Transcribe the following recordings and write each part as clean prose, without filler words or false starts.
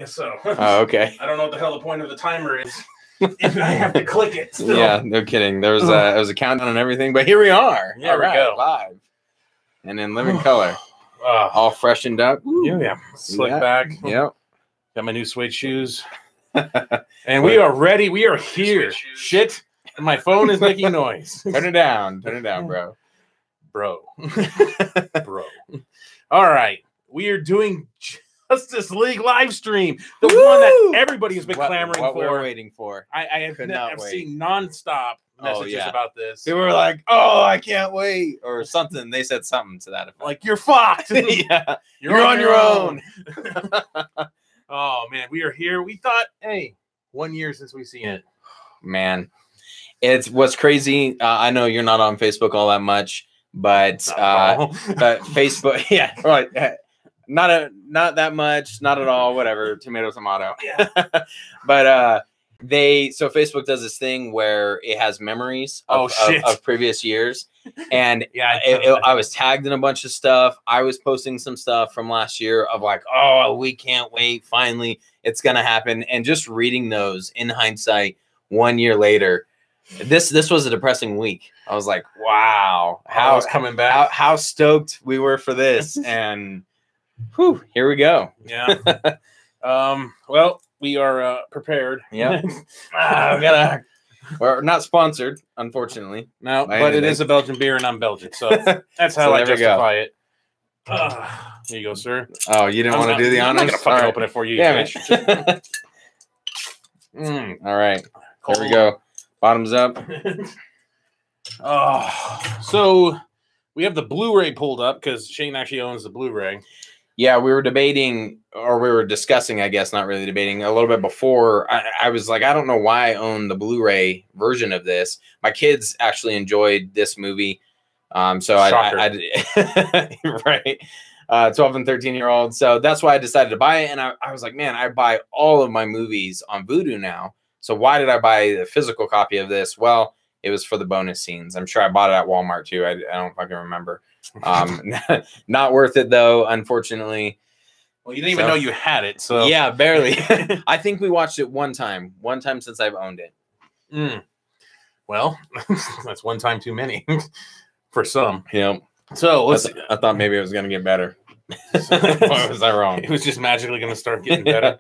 So. Oh, okay. I don't know what the hell the point of the timer is. If I have to click it still. Yeah, no kidding. There was a countdown and everything, but here we are. Here we go. Live. And in living color. All freshened up. Yeah. Slick back. Yep. Got my new suede shoes. And we are ready. We are here. Shit. My phone is making noise. Turn it down. Turn it down, bro. Bro. All right. We are doing Justice League live stream. The one that everybody has been clamoring for. We're waiting for. I have seen nonstop messages about this. They were like, "Oh, I can't wait," or something. They said something to that effect. Like, "You're fucked." Yeah, you're on your own. Oh man, we are here. We thought, hey, 1 year since we've seen it. Man, it's what's crazy. I know you're not on Facebook all that much, but Facebook, yeah, right. Not that much, not at all. Whatever, tomato. Yeah. But so Facebook does this thing where it has memories of previous years, and I was tagged in a bunch of stuff. I was posting some stuff from last year of like, oh, we can't wait, finally it's gonna happen. And just reading those in hindsight, 1 year later, this was a depressing week. I was like, wow, how coming back, how stoked we were for this, and whew, here we go. Yeah. Well, we are prepared. Yeah. We're not sponsored, unfortunately. No, but it is a Belgian beer, and I'm Belgian, so that's how I justify it. Here you go, sir. Oh, you didn't want to do the honors? I'm not gonna fucking open it for you. Yeah. All right. Here we go. Bottoms up. So we have the Blu-ray pulled up because Shane actually owns the Blu-ray. Yeah, we were debating, or we were discussing, I guess, not really debating, a little bit before. I was like, I don't know why I own the Blu-ray version of this. My kids actually enjoyed this movie. So I right. 12 and 13-year-old. So that's why I decided to buy it. And I was like, man, I buy all of my movies on Vudu now. So why did I buy the physical copy of this? Well, it was for the bonus scenes. I'm sure I bought it at Walmart too. I don't fucking remember. Not worth it though, unfortunately. Well, you didn't even know you had it. So yeah, barely. I think we watched it one time since I've owned it. Well, that's one time too many for some. Yeah. So I thought maybe it was going to get better. Was I wrong? It was just magically going to start getting better.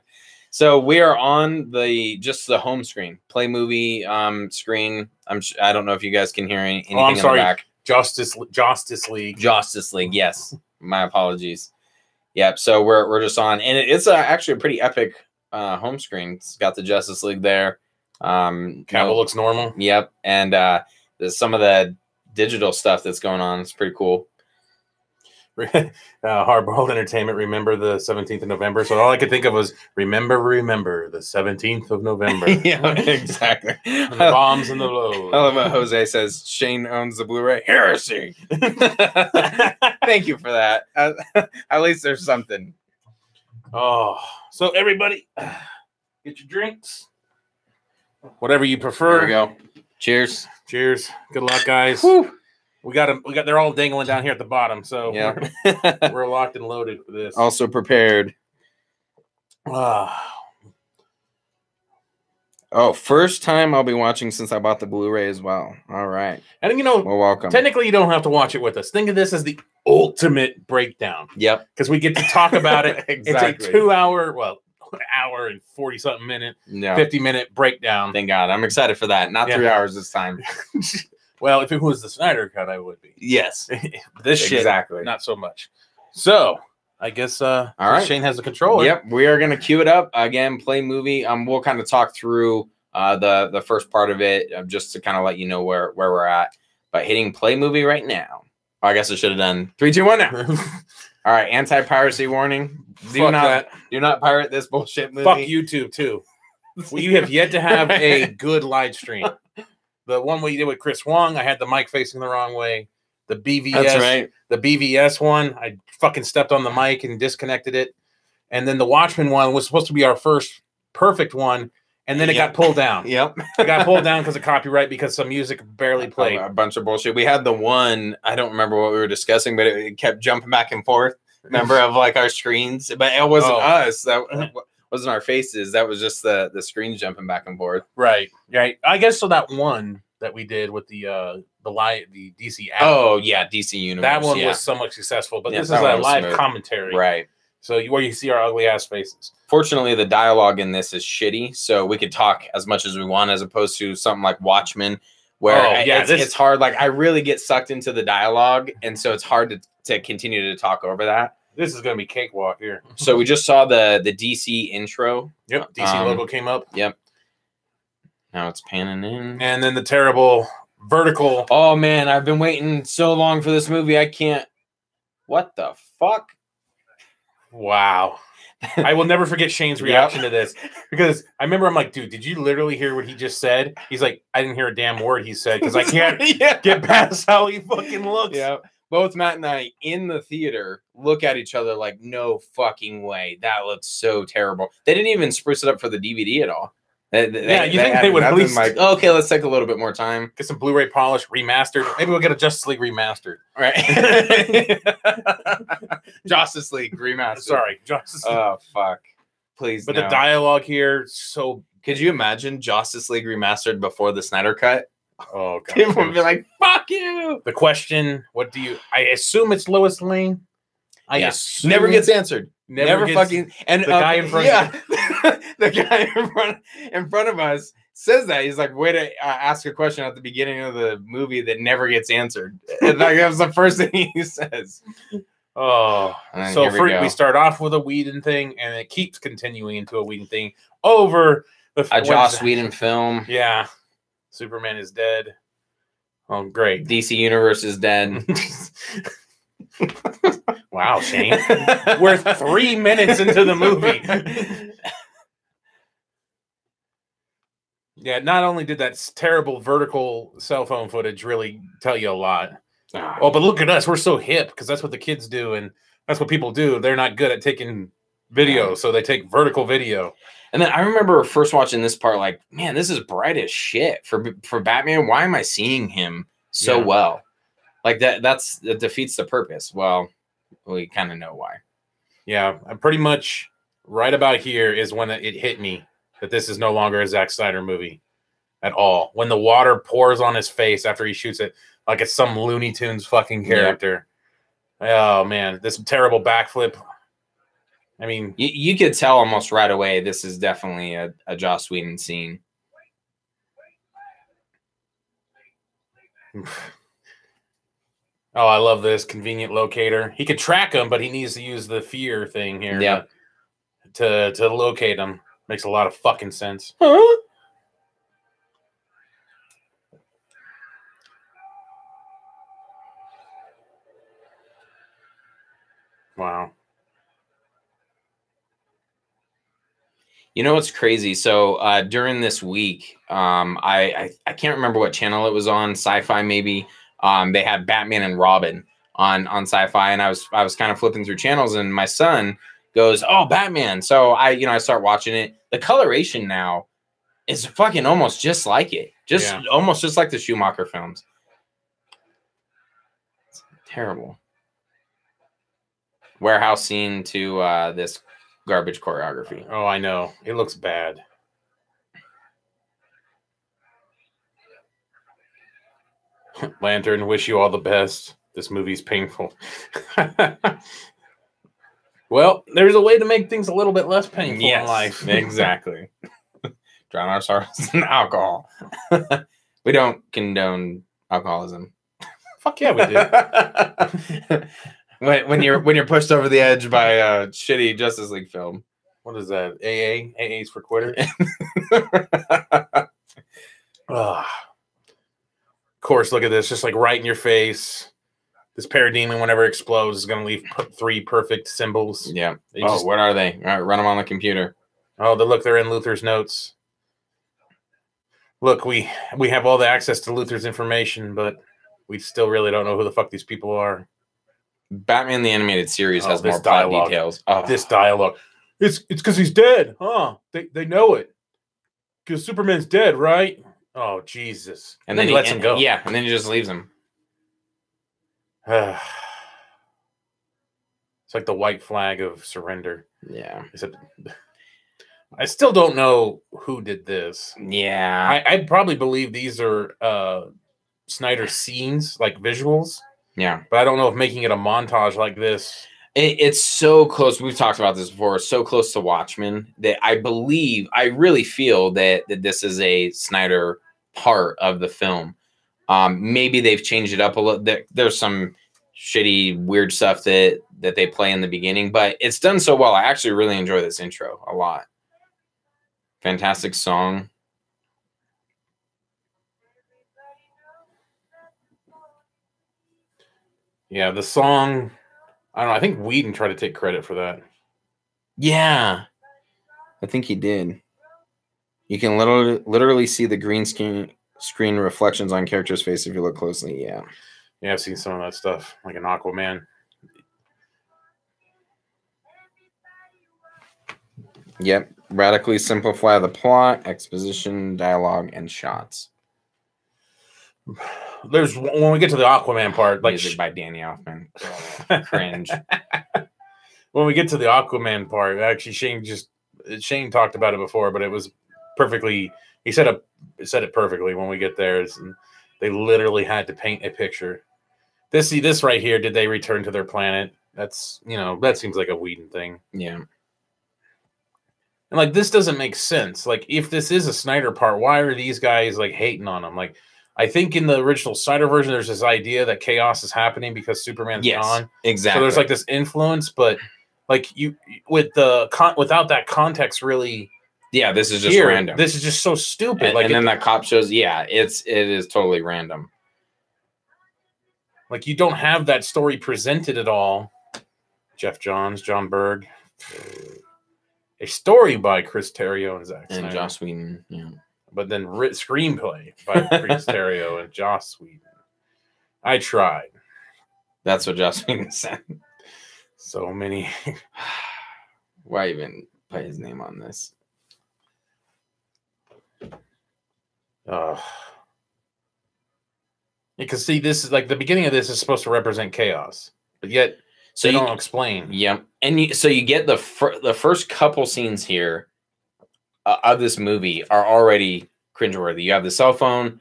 So we are on just the home screen, Play Movie screen. I don't know if you guys can hear anything in the back. Justice League. Justice League. Yes, my apologies. Yep. So we're just on, and it's actually a pretty epic home screen. It's got the Justice League there. Cavill looks normal. Yep, and some of the digital stuff that's going on. It's pretty cool. Hardboiled Entertainment, remember the 17th of November. So all I could think of was remember the 17th of November. Yeah, exactly. And the bombs and the blows. I love what Jose says. Shane owns the Blu-ray. Heresy. Thank you for that. At least there's something. Oh, so everybody, get your drinks. Whatever you prefer. There we go. Cheers. Cheers. Good luck, guys. Woo. We got them. They're all dangling down here at the bottom, so yeah, we're locked and loaded for this. Also prepared. Oh, first time I'll be watching since I bought the Blu-ray as well. All right, and well, welcome. Technically, you don't have to watch it with us. Think of this as the ultimate breakdown. Yep, because we get to talk about it. Exactly. It's a 2 hour, an hour and 40-something minute, 50-minute breakdown. Thank God, I'm excited for that. Not 3 hours this time. Well, if it was the Snyder Cut, I would be. Yes. This shit, not so much. So, I guess all right. Shane has the controller. Yep, we are going to queue it up. Again, Play Movie. We'll kind of talk through the first part of it just to kind of let you know where we're at. But hitting Play Movie right now. I guess I should have done 3, 2, 1 now. All right, anti-piracy warning. Do not pirate this bullshit movie. Fuck YouTube, too. You have yet to have a good live stream. The one we did with Chris Wong, I had the mic facing the wrong way. The BVS, that's right. The BVS one, I fucking stepped on the mic and disconnected it. And then the Watchmen one was supposed to be our first perfect one, and then it got pulled down. Yep. It got pulled down because of copyright, because some music barely played. A bunch of bullshit. We had the one, I don't remember what we were discussing, but it kept jumping back and forth. Remember, of like our screens, but it wasn't us. wasn't our faces. That was just the screens jumping back and forth. Right. I guess so. That one that we did with the DC app. Oh yeah, DC Universe. That one was somewhat successful, but Yeah, this is that a one was live smooth. commentary, Right. So where you see our ugly ass faces. Fortunately, the dialogue in this is shitty, so we could talk as much as we want, as opposed to something like Watchmen, where it's hard. Like I really get sucked into the dialogue, and so it's hard to continue to talk over that. This is gonna be cakewalk here. So we just saw the DC intro. Yep, DC logo came up. Yep. Now it's panning in, and then the terrible vertical. Oh man, I've been waiting so long for this movie. I can't. What the fuck? Wow. I will never forget Shane's reaction to this, because I remember I'm like, dude, did you literally hear what he just said? He's like, I didn't hear a damn word he said because I can't get past how he fucking looks. Yeah. Both Matt and I in the theater look at each other like, no fucking way. That looks so terrible. They didn't even spruce it up for the DVD at all. You think they would at least like, okay, let's take a little bit more time. Get some Blu-ray polish, remastered. Maybe we'll get a Justice League remastered. Right. Justice League remastered. Sorry, Justice League. Oh, fuck. Please, But the dialogue here, so... Could you imagine Justice League remastered before the Snyder Cut? Oh, God. People would be like, fuck you! The question, what do you... I assume it's Lois Lane. I assume... Never gets answered. Never fucking... And the guy in front the guy in front of us says that. He's like, way to ask a question at the beginning of the movie that never gets answered. And like, that was the first thing he says. Oh, so we start off with a Whedon thing, and it keeps continuing into a Whedon thing over a Joss Whedon film. Yeah, Superman is dead. Oh, great. DC Universe is dead. Wow, Shane. We're 3 minutes into the movie. Yeah, not only did that terrible vertical cell phone footage really tell you a lot. Oh, but look at us. We're so hip because that's what the kids do, and that's what people do. They're not good at taking video, so they take vertical video. And then I remember first watching this part, like, man, this is bright as shit for Batman. Why am I seeing him so well? Like that defeats the purpose. Well, we kind of know why. Yeah, I'm pretty much right about here is when it hit me that this is no longer a Zack Snyder movie at all. When the water pours on his face after he shoots it, like it's some Looney Tunes fucking character. Yeah. Oh man, this terrible backflip. I mean, you could tell almost right away this is definitely a Joss Whedon scene. Oh, I love this convenient locator. He could track him, but he needs to use the fear thing here to locate him. Makes a lot of fucking sense. Huh? Wow. You know what's crazy? So during this week, I can't remember what channel it was on, Sci-Fi maybe. They had Batman and Robin on Sci-Fi, and I was kind of flipping through channels, and my son goes, "Oh, Batman!" So I start watching it. The coloration now is fucking almost just like it, almost just like the Schumacher films. It's terrible. Warehouse scene to this garbage choreography. Oh, I know. It looks bad. Lantern, wish you all the best. This movie's painful. Well, there's a way to make things a little bit less painful in life. Exactly. Drown our sorrows in alcohol. We don't condone alcoholism. Fuck yeah, we do. when you're pushed over the edge by a shitty Justice League film. What is that? AA? AA's for quitters? Of course, look at this. Just like right in your face. This parademon, whenever it explodes, is going to leave 3 perfect symbols. Yeah. What are they? All right, run them on the computer. Oh, look, they're in Luthor's notes. Look, we have all the access to Luthor's information, but we still really don't know who the fuck these people are. Batman the Animated Series has more dialogue. Plot details. This dialogue. It's because he's dead. Huh? They know it. Because Superman's dead, right? Oh, Jesus. And then he lets him go. Yeah, and then he just leaves him. It's like the white flag of surrender. Yeah. Except I still don't know who did this. Yeah. I probably believe these are Snyder scenes, like visuals, Yeah. but I don't know if making it a montage like this. It's so close. We've talked about this before. It's so close to Watchmen that I really feel that this is a Snyder part of the film. Maybe they've changed it up a little. There's some shitty, weird stuff that they play in the beginning, but it's done so well. I actually really enjoy this intro a lot. Fantastic song. Yeah, the song. I don't know. I think Whedon tried to take credit for that. Yeah, I think he did. You can literally see the green screen reflections on characters' face if you look closely. Yeah. Yeah, I've seen some of that stuff, like in Aquaman. Yep. Radically simplify the plot, exposition, dialogue, and shots. There's when we get to the Aquaman part, like music by Danny Elfman. Cringe. When we get to the Aquaman part, actually Shane talked about it before, but it was perfectly. He said it perfectly when we get there. They literally had to paint a picture. This right here. Did they return to their planet? That's that seems like a Whedon thing. Yeah. And like this doesn't make sense. Like if this is a Snyder part, why are these guys like hating on him? Like I think in the original Snyder version, there's this idea that chaos is happening because Superman's gone. Exactly. So there's like this influence, but like without that context, really. Yeah, this is just random. This is just so stupid. And then that cop shows. Yeah, it is totally random. Like you don't have that story presented at all. Jeff Johns, John Berg. A story by Chris Terrio and Zack Snyder. And Joss Whedon, yeah. But then screenplay by Chris Terrio and Joss Whedon. I tried. That's what Joss Whedon said. So many. Why even put his name on this? Because see, this is like the beginning of this is supposed to represent chaos, but yet they don't explain. Yeah, and so you get the first couple scenes here of this movie are already cringeworthy. You have the cell phone,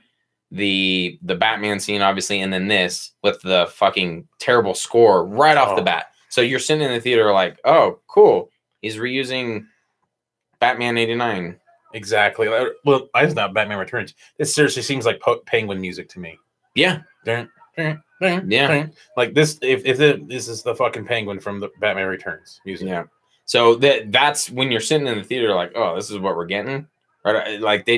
the Batman scene, obviously, and then this with the fucking terrible score right off the bat. So you're sitting in the theater like, oh, cool. He's reusing Batman '89. Exactly. Well, it's not Batman Returns. This seriously seems like Penguin music to me. Yeah. Yeah. Like this, if this is the fucking Penguin from the Batman Returns music. Yeah. So that's when you're sitting in the theater like, oh, this is what we're getting. Right? Like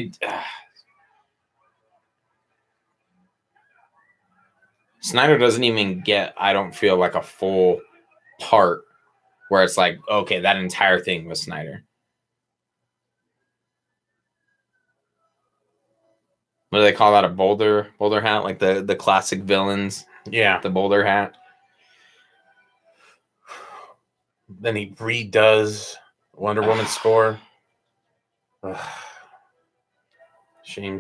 Snyder doesn't even get, I don't feel like a full part where it's like, okay, that entire thing was Snyder. What do they call that? A boulder hat? Like the classic villains. Yeah. The boulder hat. Then he redoes Wonder Woman's score. Shame.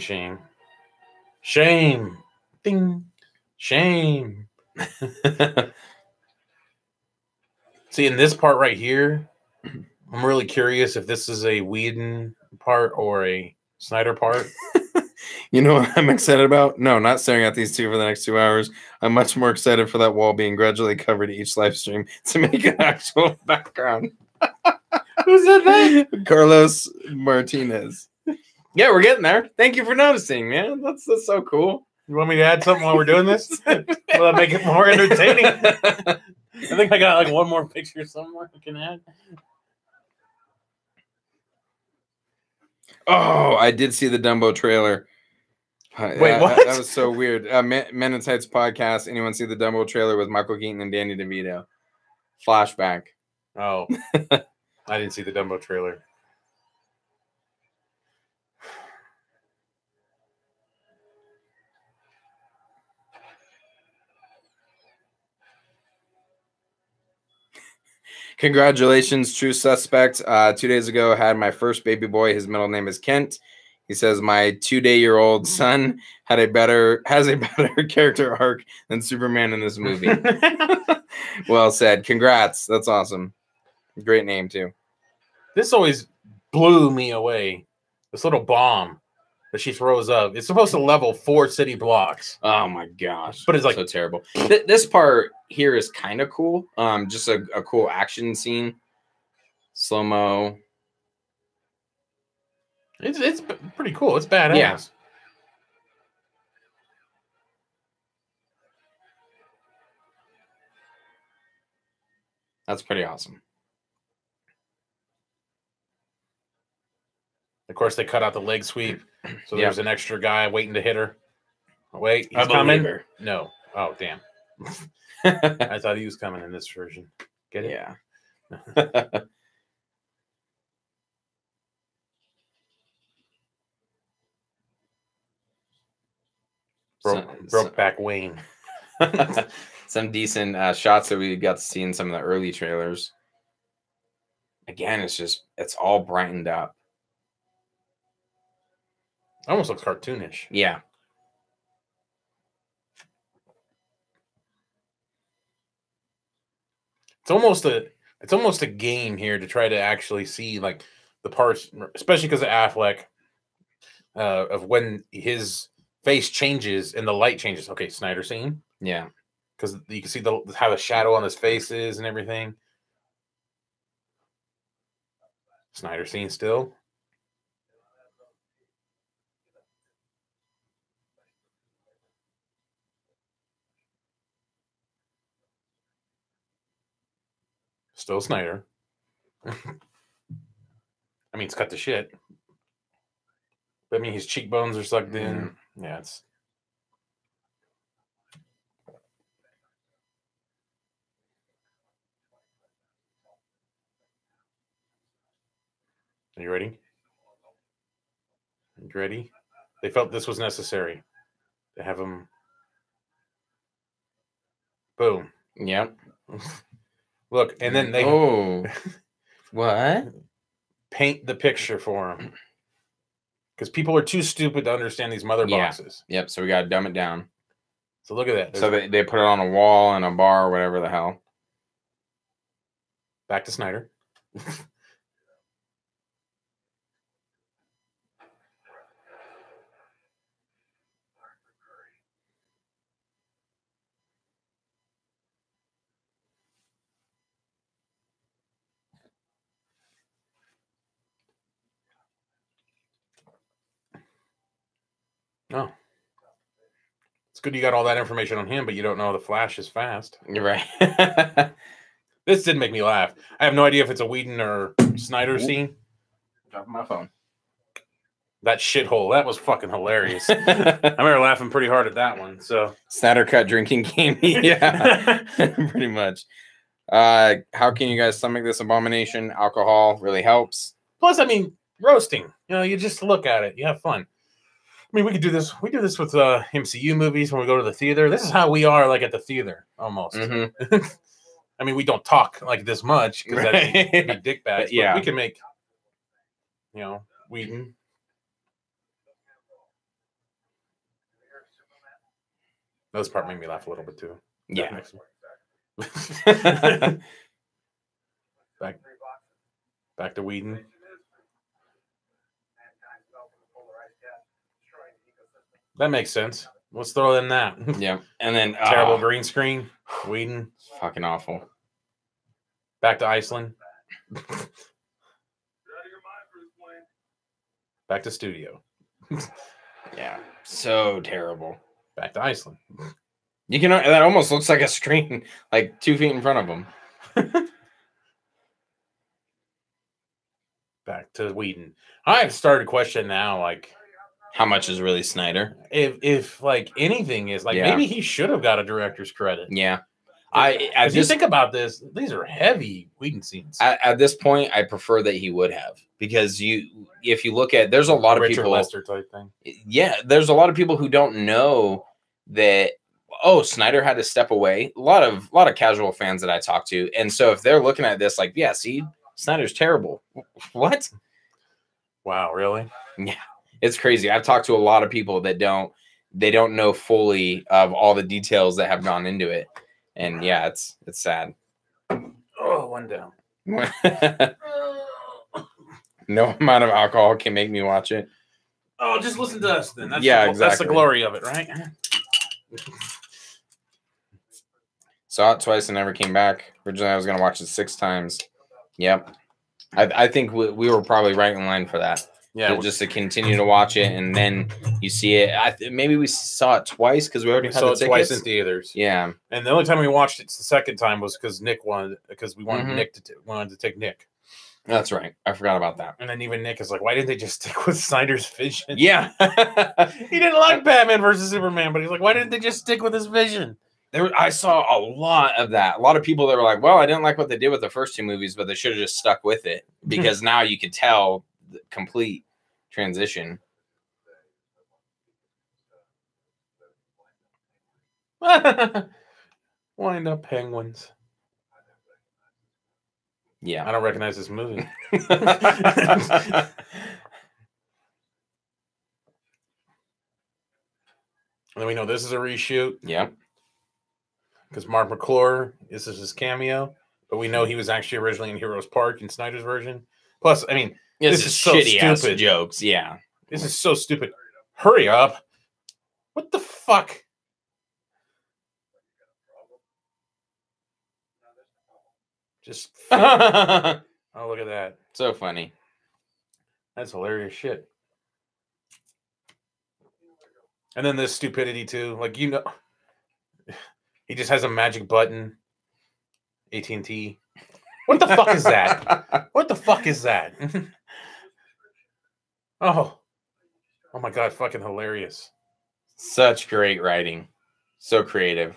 Shame. Ding. Shame. See, in this part right here, I'm really curious if this is a Whedon part or a Snyder part. You know what I'm excited about? No, not staring at these two for the next 2 hours. I'm much more excited for that wall being gradually covered each live stream to make an actual background. Who said that? Carlos Martinez. Yeah, we're getting there. Thank you for noticing, man. That's so cool. You want me to add something while we're doing this? Will that make it more entertaining? I think I got like one more picture somewhere I can add. Oh, I did see the Dumbo trailer. Wait, what? That was so weird. Men in Tights podcast. Anyone see the Dumbo trailer with Michael Keaton and Danny DeVito? Flashback. Oh, I didn't see the Dumbo trailer. Congratulations, True Suspect. 2 days ago, I had my first baby boy. His middle name is Kent. He says my 2-day-old son has a better character arc than Superman in this movie. Well said. Congrats. That's awesome. Great name too. This always blew me away. This little bomb that she throws up. It's supposed to level 4 city blocks. Oh my gosh. But it's like so terrible. This part here is kind of cool. Just a cool action scene. Slow-mo. It's pretty cool. It's badass. Yeah. That's pretty awesome. Of course, they cut out the leg sweep, so there's an extra guy waiting to hit her. Oh, wait, he's coming. No. Oh, damn. I thought he was coming in this version. Get it? Yeah. Broke back Wayne. Some decent shots that we got to see in some of the early trailers. Again, it's all brightened up. Almost looks cartoonish. Yeah. It's almost a game here to try to actually see like the parts, especially because of Affleck, of when his face changes and the light changes. Okay, Snyder scene. Yeah. Because you can see how the shadow on his face is and everything. Snyder scene still. Still Snyder. I mean, it's cut to shit. I mean, his cheekbones are sucked in. Yeah, it's. Are you ready? You ready? They felt this was necessary to have him. Boom. Yep. Look, and then they what? Paint the picture for him because people are too stupid to understand these mother boxes. Yep. So we got to dumb it down. So look at that. So they put it on a wall in a bar or whatever the hell. Back to Snyder. Oh. It's good you got all that information on him, but you don't know the Flash is fast. You're right. This did make me laugh. I have no idea if it's a Whedon or Snyder scene. Dropping my phone. That shithole. That was fucking hilarious. I remember laughing pretty hard at that one. So Snyder cut drinking game. Yeah. Pretty much. How can you guys stomach this abomination? Alcohol really helps. Plus, I mean, roasting. You know, you just look at it. You have fun. I mean, we could do this. We do this with MCU movies when we go to the theater. This is how we are, like at the theater, almost. Mm-hmm. I mean, we don't talk like this much because that'd be dick bags. Yeah, we can make, you know, Whedon. Those part made me laugh a little bit too. Yeah. Back to Whedon. That makes sense. Let's throw in that. Yeah. And then terrible green screen. Whedon. Fucking awful. Back to Iceland. Back to studio. Yeah. So terrible. Back to Iceland. You can. That almost looks like a screen, like 2 feet in front of them. Back to Whedon. I've started questioning now, like, how much is really Snyder? If like anything is like, maybe he should have got a director's credit. Yeah. If you think about this, these are heavy Whedon scenes. At this point, I prefer that he would have, because if you look at, there's a lot of Richard people, Lester type thing. Yeah, there's a lot of people who don't know that. Oh, Snyder had to step away. A lot of casual fans that I talk to, and so if they're looking at this like, yeah, see, Snyder's terrible. What? Wow, really? Yeah, it's crazy. I've talked to a lot of people that don't know fully of all the details that have gone into it. And yeah, it's sad. Oh, one down. No amount of alcohol can make me watch it. Oh, just listen to us then. That's exactly. That's the glory of it, right? Saw it twice and never came back. Originally, I was going to watch it 6 times. Yep. I think we were probably right in line for that. Yeah. Just to continue to watch it, and then you see it. Maybe we saw it twice because we already had the tickets. Twice in theaters. Yeah. And the only time we watched it the second time was because Nick wanted, because we wanted Nick wanted to take Nick. That's right. I forgot about that. And then even Nick is like, why didn't they just stick with Snyder's vision? Yeah. He didn't like Batman versus Superman, but he's like, why didn't they just stick with his vision? I saw a lot of that. A lot of people that were like, well, I didn't like what they did with the first 2 movies, but they should have just stuck with it because now you could tell the complete transition. Wind up penguins. Yeah. I don't recognize this movie. And then we know this is a reshoot. Yeah. Because Mark McClure, this is his cameo, but we know he was actually originally in Heroes Park in Snyder's version. Plus, I mean, this is so stupid. Jokes, yeah. This is so stupid. Hurry up. What the fuck? Just oh, look at that. So funny. That's hilarious shit. And then this stupidity too. Like, you know, he just has a magic button. AT&T. What the fuck is that? What the fuck is that? Oh my God, fucking hilarious. Such great writing. So creative.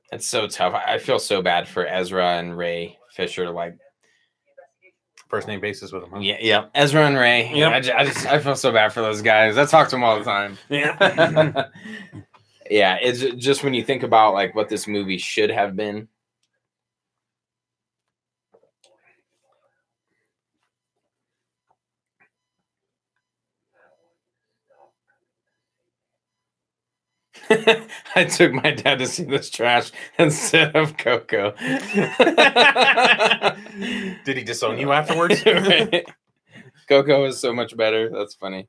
It's so tough. I feel so bad for Ezra and Ray Fisher, like first name basis with them. Huh? Yeah. Ezra and Ray. Yeah. I feel so bad for those guys. I talk to them all the time. Yeah. Yeah. It's just when you think about like what this movie should have been. I took my dad to see this trash instead of Coco. Did he disown you afterwards? Right. Coco is so much better. That's funny.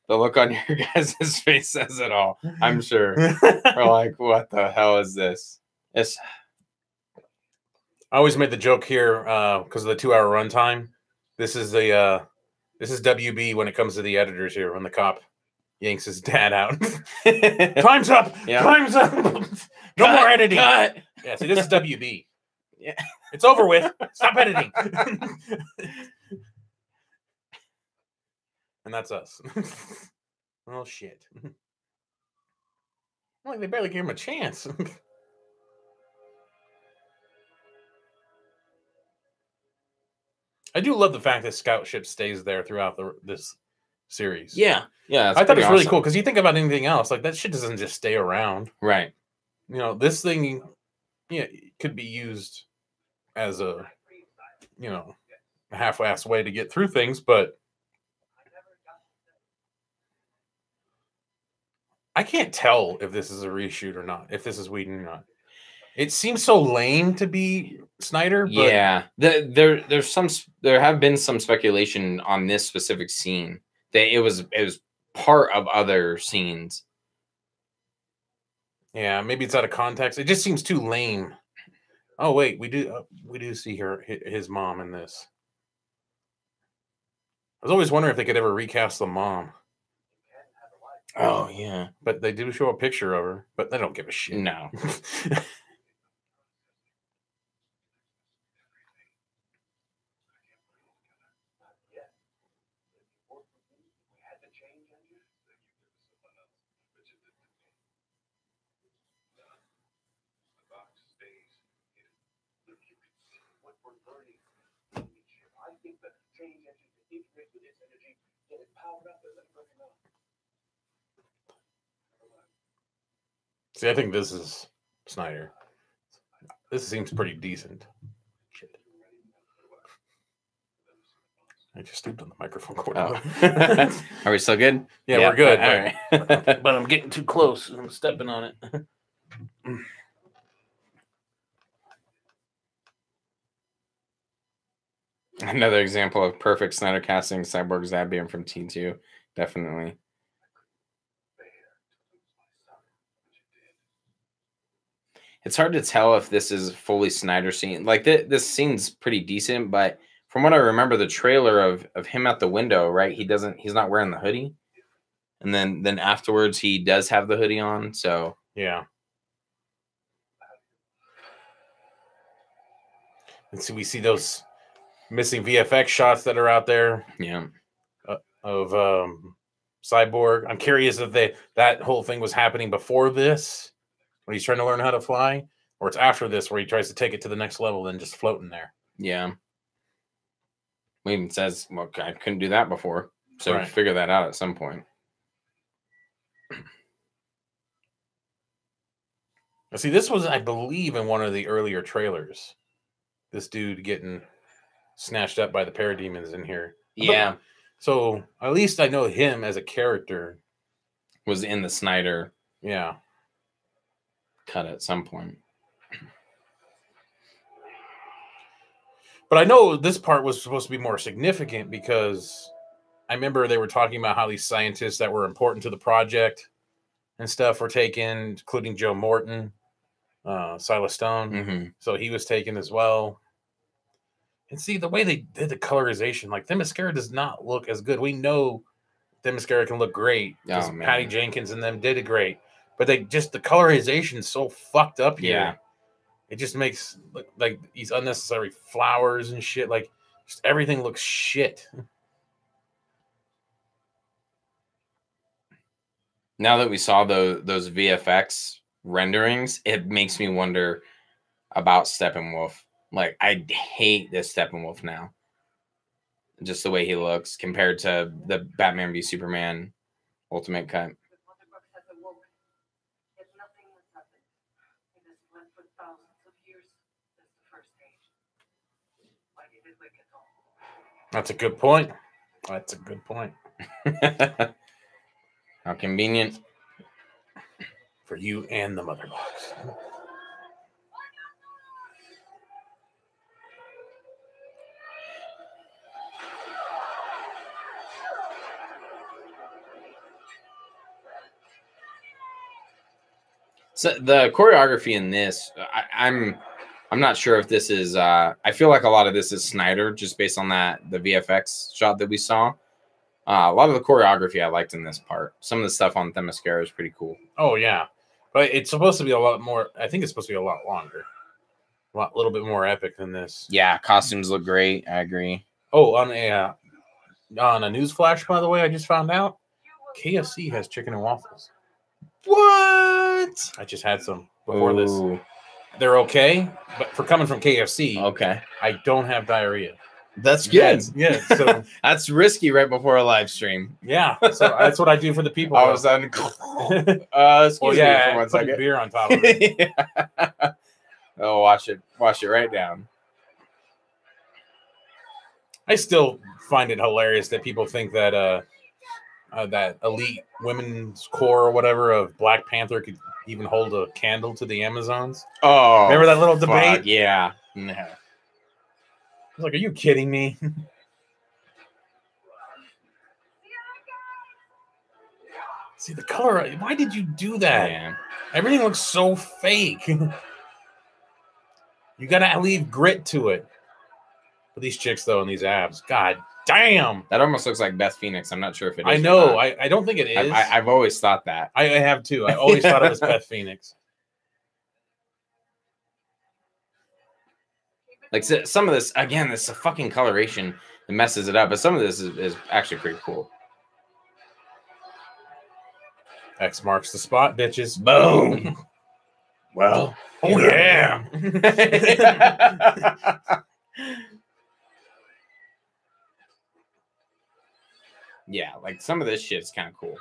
The look on your guys' face says it all, I'm sure. We're like, what the hell is this? I always made the joke here because of the 2-hour runtime. This is WB when it comes to the editors here, when the cop yanks his dad out. Time's up. Yeah. Time's up. No more editing. Cut. Yeah, see, this is WB. Yeah. It's over with. Stop editing. And that's us. Oh, shit. Well, they barely gave him a chance. I do love the fact that Scout Ship stays there throughout this series. Yeah. I thought it was really cool because you think about anything else, like that shit doesn't just stay around. Right. You know, this thing, could be used as a, a half-assed way to get through things, but I can't tell if this is a reshoot or not, if this is Whedon or not. It seems so lame to be Snyder. But yeah, there have been some speculation on this specific scene that it was part of other scenes. Yeah, maybe it's out of context. It just seems too lame. Oh wait, we do see his mom in this. I was always wondering if they could ever recast the mom. Oh yeah, but they do show a picture of her, but they don't give a shit. No. See, I think this is Snyder. This seems pretty decent. Shit. I just stepped on the microphone cord. Oh. Are we still good? Yeah, we're good. All right. But I'm getting too close. I'm stepping on it. Another example of perfect Snyder casting, Cyborg Zabian from T2. Definitely. It's hard to tell if this is fully Snyder scene. Like this scene's pretty decent, but from what I remember, the trailer of him out the window, right? He's not wearing the hoodie. And then afterwards he does have the hoodie on. So yeah. And so we see those missing VFX shots that are out there. Yeah. Of Cyborg. I'm curious if that whole thing was happening before this, when he's trying to learn how to fly, or it's after this where he tries to take it to the next level and just floating there. Yeah. He even says, well, I couldn't do that before. So Right. figure that out at some point. See, this was, I believe, in one of the earlier trailers. This dude getting snatched up by the parademons in here. Yeah. So at least I know him as a character. Was in the Snyder Yeah. cut at some point. But I know this part was supposed to be more significant because I remember they were talking about how these scientists that were important to the project and stuff were taken, including Joe Morton, Silas Stone. Mm-hmm. So he was taken as well. And see, the way they did the colorization, like Themyscira does not look as good. We know Themyscira can look great because Patty Jenkins and them did it great. But the colorization is so fucked up here. Yeah. It just makes like these unnecessary flowers and shit. Like just everything looks shit. Now that we saw those VFX renderings, it makes me wonder about Steppenwolf. Like, I hate this Steppenwolf now. Just the way he looks compared to the Batman v Superman Ultimate Cut. That's a good point. That's a good point. How convenient. For you and the mother box. So the choreography in this, I'm not sure if this is. I feel like a lot of this is Snyder, just based on the VFX shot that we saw. A lot of the choreography I liked in this part. Some of the stuff on Themyscira is pretty cool. Oh yeah, but it's supposed to be a lot more. I think it's supposed to be a lot longer, a little bit more epic than this. Yeah, costumes look great. I agree. Oh, on a news flash, by the way, I just found out KFC has chicken and waffles. What? I just had some before this. They're okay, but for coming from KFC, okay, I don't have diarrhea. That's good. Yeah, so that's risky right before a live stream. Yeah, so that's what I do for the people. All of a sudden, excuse me for 1 second. Beer on top of it. Yeah. Oh, wash it right down. I still find it hilarious that people think that that elite women's corps or whatever of Black Panther could even hold a candle to the Amazons. Oh, remember that little debate? Yeah. No. I was like, are you kidding me? See the color. Why did you do that? Man. Everything looks so fake. You gotta leave grit to it. But these chicks though, and these abs, god damn. That almost looks like Beth Phoenix. I'm not sure if it is. I know. I don't think it is. I've always thought that. I have too. I always thought it was Beth Phoenix. Like some of this, again, this fucking coloration that messes it up, but some of this is actually pretty cool. X marks the spot, bitches. Boom. Well, oh yeah. Yeah, like some of this shit's kind of cool.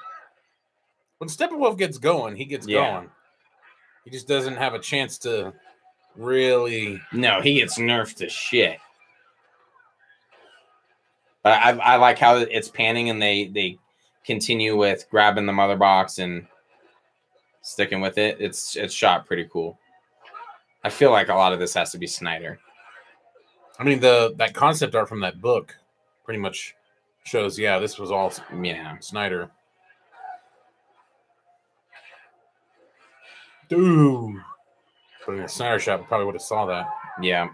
When Steppenwolf gets going, he gets going. He just doesn't have a chance to really. No, he gets nerfed to shit. But I like how it's panning and they continue with grabbing the mother box and sticking with it. It's shot pretty cool. I feel like a lot of this has to be Snyder. I mean, that concept art from that book pretty much shows, yeah, this was all Snyder. Dude. But in a Snyder shop, we probably would have saw that. Yeah.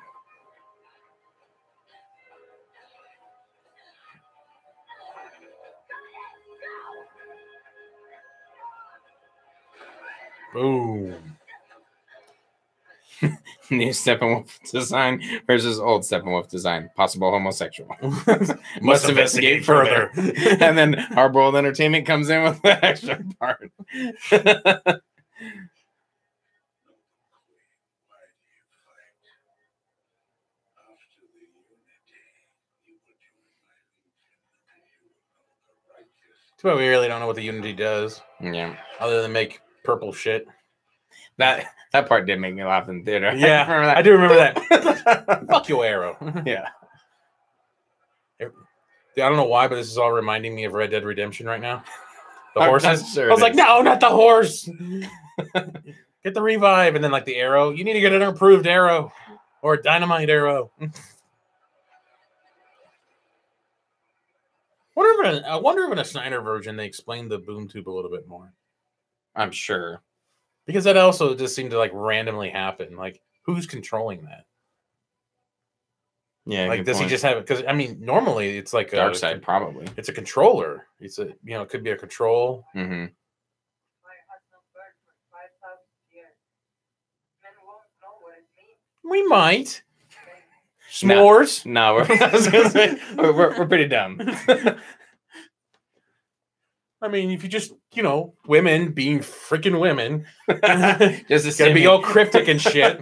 Boom. New Steppenwolf design versus old Steppenwolf design. Possible homosexual. Must investigate further. And then Hard Boiled Entertainment comes in with the extra part. Too bad we really don't know what the Unity does. Yeah. Other than make purple shit. That part did make me laugh in theater. Yeah, I do remember that. Fuck you, Arrow. Yeah. I don't know why, but this is all reminding me of Red Dead Redemption right now. The horses. Sure I was like, no, not the horse. Get the revive, and then like the arrow. You need to get an improved arrow or a dynamite arrow. I wonder if in a Snyder version they explained the boom tube a little bit more. I'm sure. Because that also just seemed to like randomly happen. Like, who's controlling that? Yeah. Like, does he just have it? Because I mean, normally it's like Darkseid, probably. It's a controller. It's a it could be a control. Mm-hmm. We might. S'mores. No, I was gonna say we're pretty dumb. I mean, if you just, women being freaking women, just gotta be all cryptic and shit.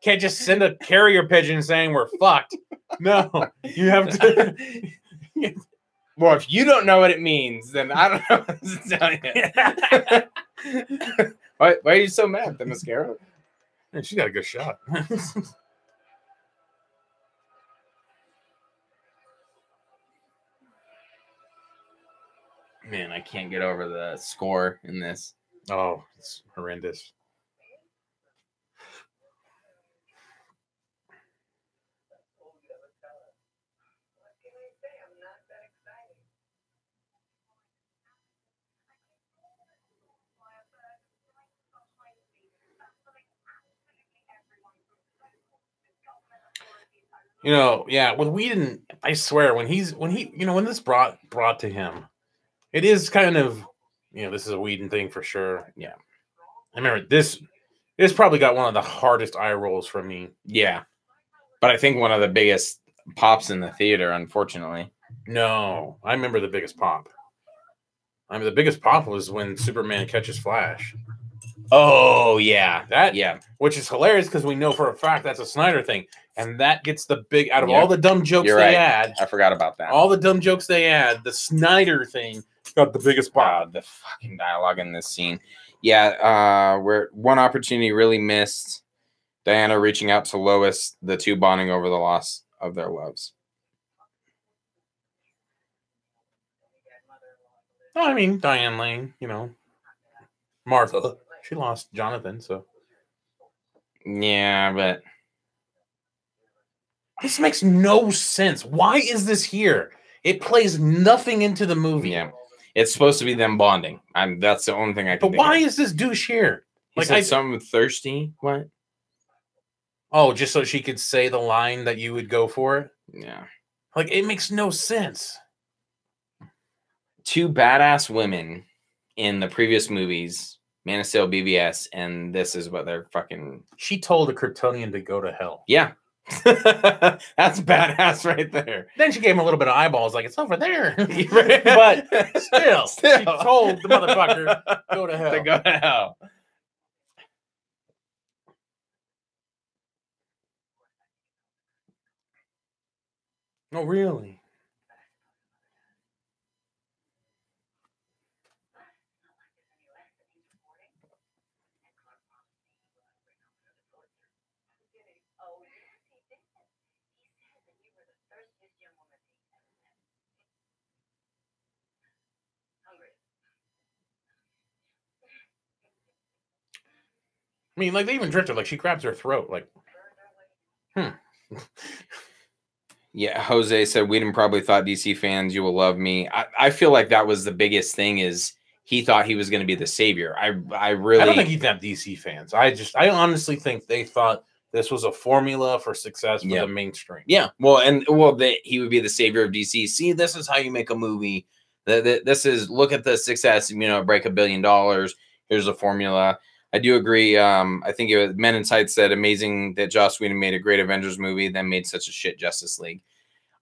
Can't just send a carrier pigeon saying we're fucked. No, you have to. Well, if you don't know what it means, then I don't know what to tell you. Why are you so mad, the mascara? Man, she got a good shot. Man, I can't get over the score in this. Oh, it's horrendous. With Whedon, I swear, when this brought to him, it is kind of, this is a Whedon thing for sure. Yeah. I remember this probably got one of the hardest eye rolls from me. Yeah. But I think one of the biggest pops in the theater, unfortunately. No, I remember the biggest pop. I mean, the biggest pop was when Superman catches Flash. Oh, yeah. Which is hilarious because we know for a fact that's a Snyder thing. And that gets the big, out of all the dumb jokes they add. I forgot about that. All the dumb jokes they add, the Snyder thing got the biggest pop. The fucking dialogue in this scene. Yeah, where one opportunity really missed. Diana reaching out to Lois, the two bonding over the loss of their loves. I mean, Diane Lane, Martha, she lost Jonathan, so. Yeah, but this makes no sense. Why is this here? It plays nothing into the movie. Yeah, it's supposed to be them bonding. That's the only thing I can. But why is this douche here? He said something thirsty. What? Oh, just so she could say the line that you would go for it? Yeah. Like, it makes no sense. Two badass women in the previous movies, Man of Steel, BVS, and this is what they're fucking... She told a Kryptonian to go to hell. Yeah. That's badass right there. Then she gave him a little bit of eyeballs, like, it's over there. But still, she told the motherfucker, go to hell. To go to hell. Oh, really? I mean, like they even tricked her. Like she grabs her throat. Like, Yeah, Jose said Whedon probably thought DC fans, you will love me. I feel like that was the biggest thing is he thought he was going to be the savior. I really I don't think he'd have DC fans. I honestly think they thought this was a formula for success for the mainstream. Yeah, he would be the savior of DC. See, this is how you make a movie. This is look at the success. Break $1 billion. Here's a formula. I do agree. I think it was Men in Sight said amazing that Joss Whedon made a great Avengers movie, then made such a shit Justice League.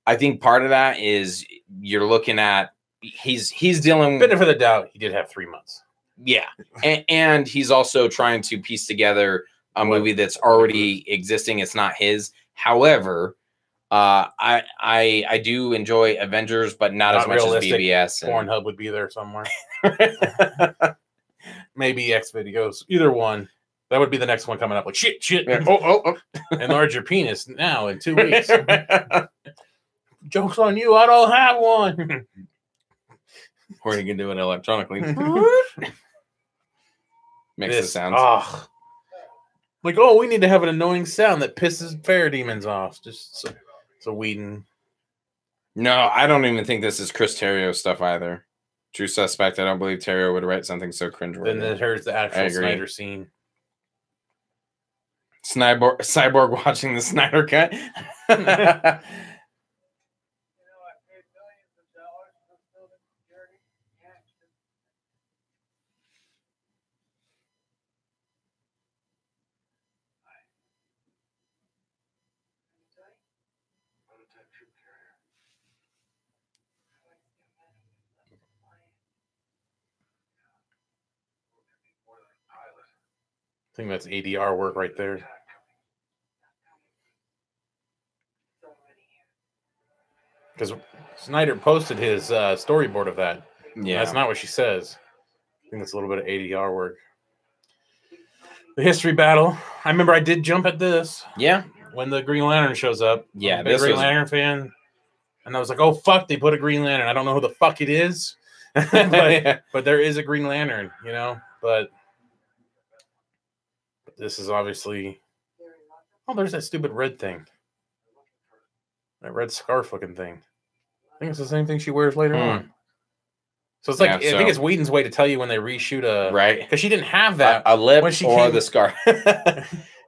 I think part of that is you're looking at he's dealing. Benefit of the doubt, he did have 3 months. Yeah, and he's also trying to piece together a movie that's already existing. It's not his. However, I do enjoy Avengers, but not as much as BBS. Pornhub would be there somewhere. Maybe X videos. Either one. That would be the next one coming up. Like shit. Yeah. Oh. Enlarge your penis now in 2 weeks. Joke's on you. I don't have one. Or you can do it electronically. Makes the sounds. Oh. Like, oh, we need to have an annoying sound that pisses parademons off. Just so Whedon. No, I don't even think this is Chris Terrio stuff either. True suspect. I don't believe Terrio would write something so cringeworthy. Then there's the actual Snyder scene. Cyborg watching the Snyder Cut. I think that's ADR work right there. Because Snyder posted his storyboard of that. Yeah. That's not what she says. I think it's a little bit of ADR work. The history battle. I remember I did jump at this. Yeah. When the Green Lantern shows up. Yeah. I'm a big Green Lantern fan. And I was like, oh, fuck, they put a Green Lantern. I don't know who the fuck it is. but there is a Green Lantern, But this is obviously... Oh, there's that stupid red thing. That red scarf looking thing. I think it's the same thing she wears later on. So it's like, I think it's Whedon's way to tell you when they reshoot a... Right. Because she didn't have that. A lip when she or the scarf.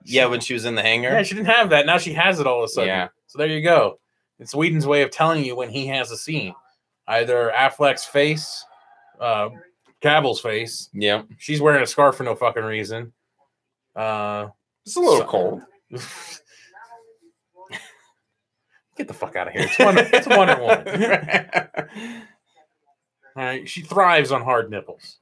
Yeah, when she was in the hangar. Yeah, she didn't have that. Now she has it all of a sudden. Yeah. So there you go. It's Whedon's way of telling you when he has a scene. Either Affleck's face, Cavill's face. Yeah. She's wearing a scarf for no fucking reason. It's a little cold. Get the fuck out of here. It's Wonder Woman. All right. She thrives on hard nipples.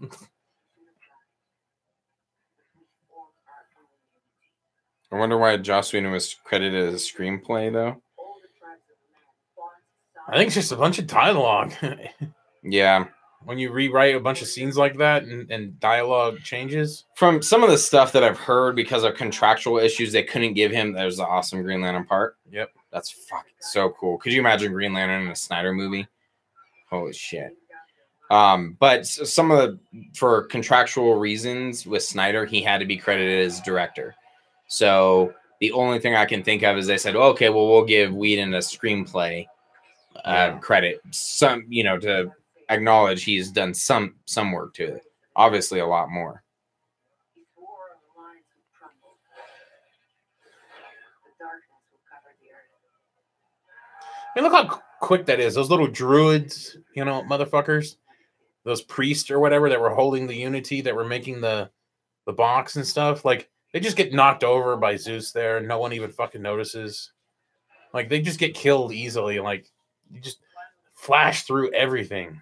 I wonder why Joss Whedon was credited as a screenplay, though. I think it's just a bunch of dialogue. Yeah. When you rewrite a bunch of scenes like that and dialogue changes. From some of the stuff that I've heard, because of contractual issues, they couldn't give him. There's the awesome Green Lantern part. Yep. That's fucking so cool. Could you imagine Green Lantern in a Snyder movie? Holy shit. But some of the, for contractual reasons with Snyder, he had to be credited as director. So the only thing I can think of is they said, okay, well, we'll give Whedon a screenplay credit. Some, to acknowledge he's done some work to it. Obviously a lot more. I mean, look how quick that is. Those little druids, motherfuckers. Those priests or whatever that were holding the unity, that were making the box and stuff. Like, they just get knocked over by Zeus there. No one even fucking notices. Like, they just get killed easily. Like, you just flash through everything.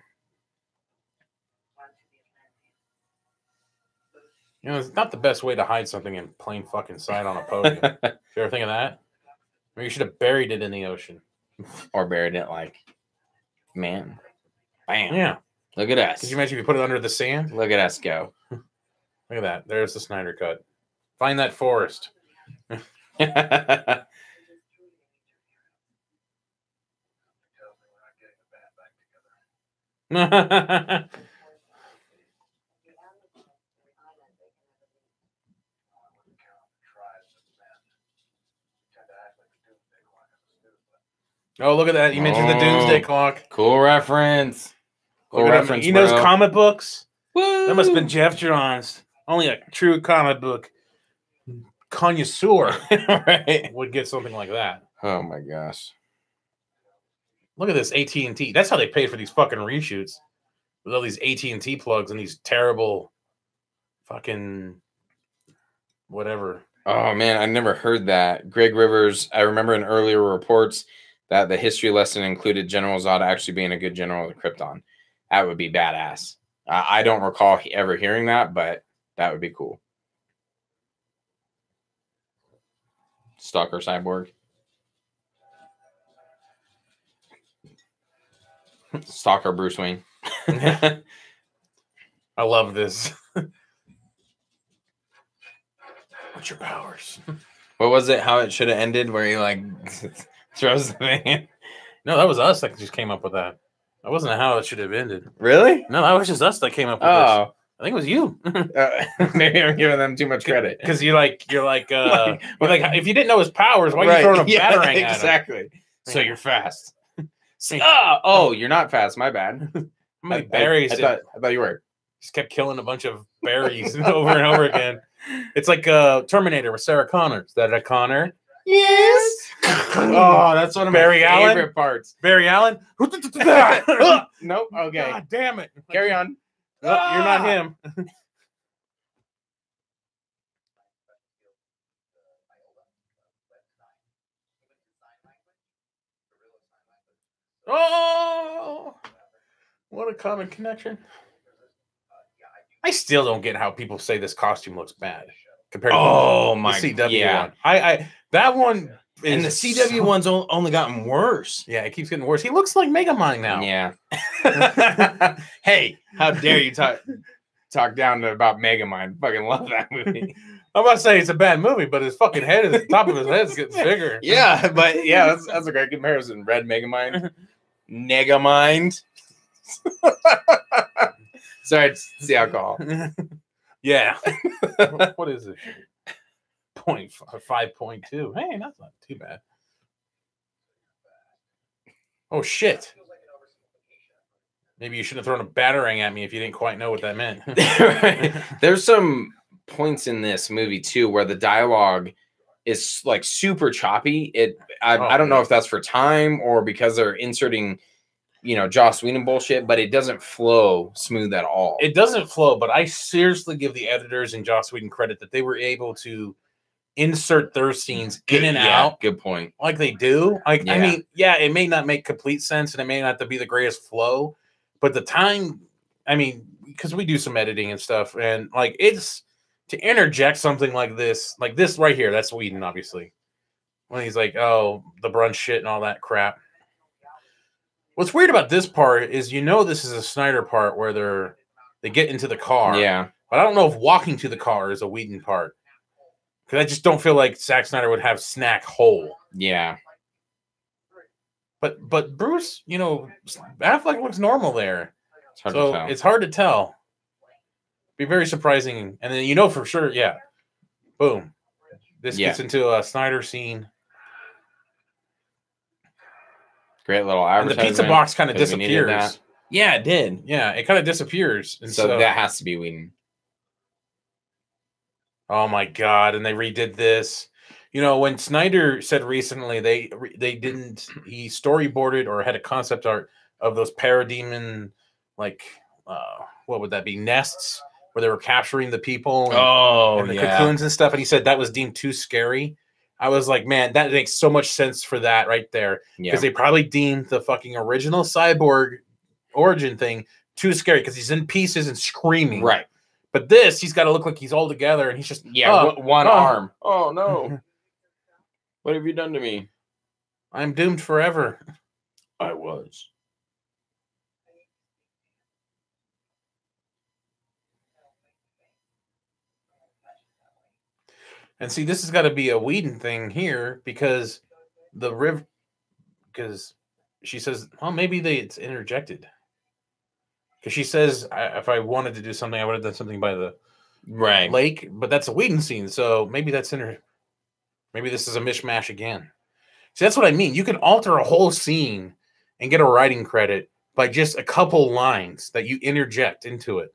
It's not the best way to hide something in plain fucking sight on a podium. You ever think of that? Maybe you should have buried it in the ocean. Or buried it man. Bam. Yeah. Look at us. Could you imagine if you put it under the sand? Look at us go. Look at that. There's the Snyder Cut. Find that forest. Oh, look at that! You mentioned the Doomsday Oh. Clock. Cool reference. Cool Look at him. reference. He knows bro. comic books. Woo! That must have been Jeff Johns. Only a true comic book connoisseur right. would get something like that. Oh my gosh. Look at this AT&T. That's how they pay for these fucking reshoots. With all these AT&T plugs and these terrible fucking whatever. Oh man, I never heard that. Greg Rivers, I remember in earlier reports that the history lesson included General Zod actually being a good general of Krypton. That would be badass. I don't recall ever hearing that, but that would be cool. Stalker Cyborg. Stalker Bruce Wayne. I love this. What's your powers? What was it? How it should have ended? Where he like throws the thing? No, that was us that just came up with that. That wasn't how it should have ended. Really? No, that was just us that came up with this. Oh, I think it was you. maybe I'm giving them too much credit. Because you're like if you didn't know his powers, why are you throwing a yeah, batarang at him? exactly. So Yeah. you're fast. Oh, you're not fast. My bad. How many berries? I thought you were. Just kept killing a bunch of berries over and over again. It's like Terminator with Sarah Connor. Is that a Connor? Yes. Oh, that's one of Barry my Allen? favorite parts. Barry Allen? Nope. Okay. God damn it. Carry on. Oh, you're not him. Oh, what a common connection. I still don't get how people say this costume looks bad compared to Oh the my CW yeah. one. I that one is And the CW so- one's only gotten worse. Yeah, it keeps getting worse. He looks like Megamind now. Yeah. Hey, how dare you talk down to about Megamind? Fucking love that movie. I'm about to say it's a bad movie, but his fucking head, the top of his head is getting bigger. Yeah, but yeah, that's a great comparison. Red Megamind. Negamind. Sorry, it's the alcohol. Yeah. What is it? 5.2. Hey, that's not too bad. Oh shit. Maybe you shouldn't have thrown a batarang at me if you didn't quite know what that meant. Right. There's some points in this movie too where the dialogue is like super choppy. I don't know if that's for time or because they're inserting, Joss Whedon bullshit, but it doesn't flow smooth at all. It doesn't flow, but I seriously give the editors and Joss Whedon credit that they were able to insert their scenes in and out Good point. like they do. Like, Yeah. I mean, yeah, it may not make complete sense and it may not be the greatest flow, but the time, I mean, because we do some editing and stuff, and like it's to interject something like this right here, that's Whedon, obviously. When he's like, oh, the brunch shit and all that crap. What's weird about this part is this is a Snyder part where they get into the car. Yeah. But I don't know if walking to the car is a Whedon part. Because I just don't feel like Zack Snyder would have Snack whole. Yeah. But Bruce, Affleck looks normal there. It's hard to tell. It's hard to tell. Be very surprising. And then for sure, yeah. Boom. This gets into a Snyder scene. Great little And the advertisement. pizza box kind of 'cause we needed disappears. that. Yeah, it did. Yeah, it kind of disappears. And So that has to be Whedon. oh my god! And they redid this. When Snyder said recently they didn't. He storyboarded or had a concept art of those parademon, like what would that be, nests where they were capturing the people and the cocoons and stuff. And he said that was deemed too scary. I was like, man, that makes so much sense for that right there. Because they probably deemed the fucking original Cyborg origin thing too scary because he's in pieces and screaming. Right. But this, he's got to look like he's all together and he's just one arm. Oh no. What have you done to me? I'm doomed forever. I was. And see, this has got to be a Whedon thing here because because she says, well, maybe it's interjected. Because she says, if I wanted to do something, I would have done something by the lake, but that's a Whedon scene, so maybe maybe this is a mishmash again. See, that's what I mean. You can alter a whole scene and get a writing credit by just a couple lines that you interject into it.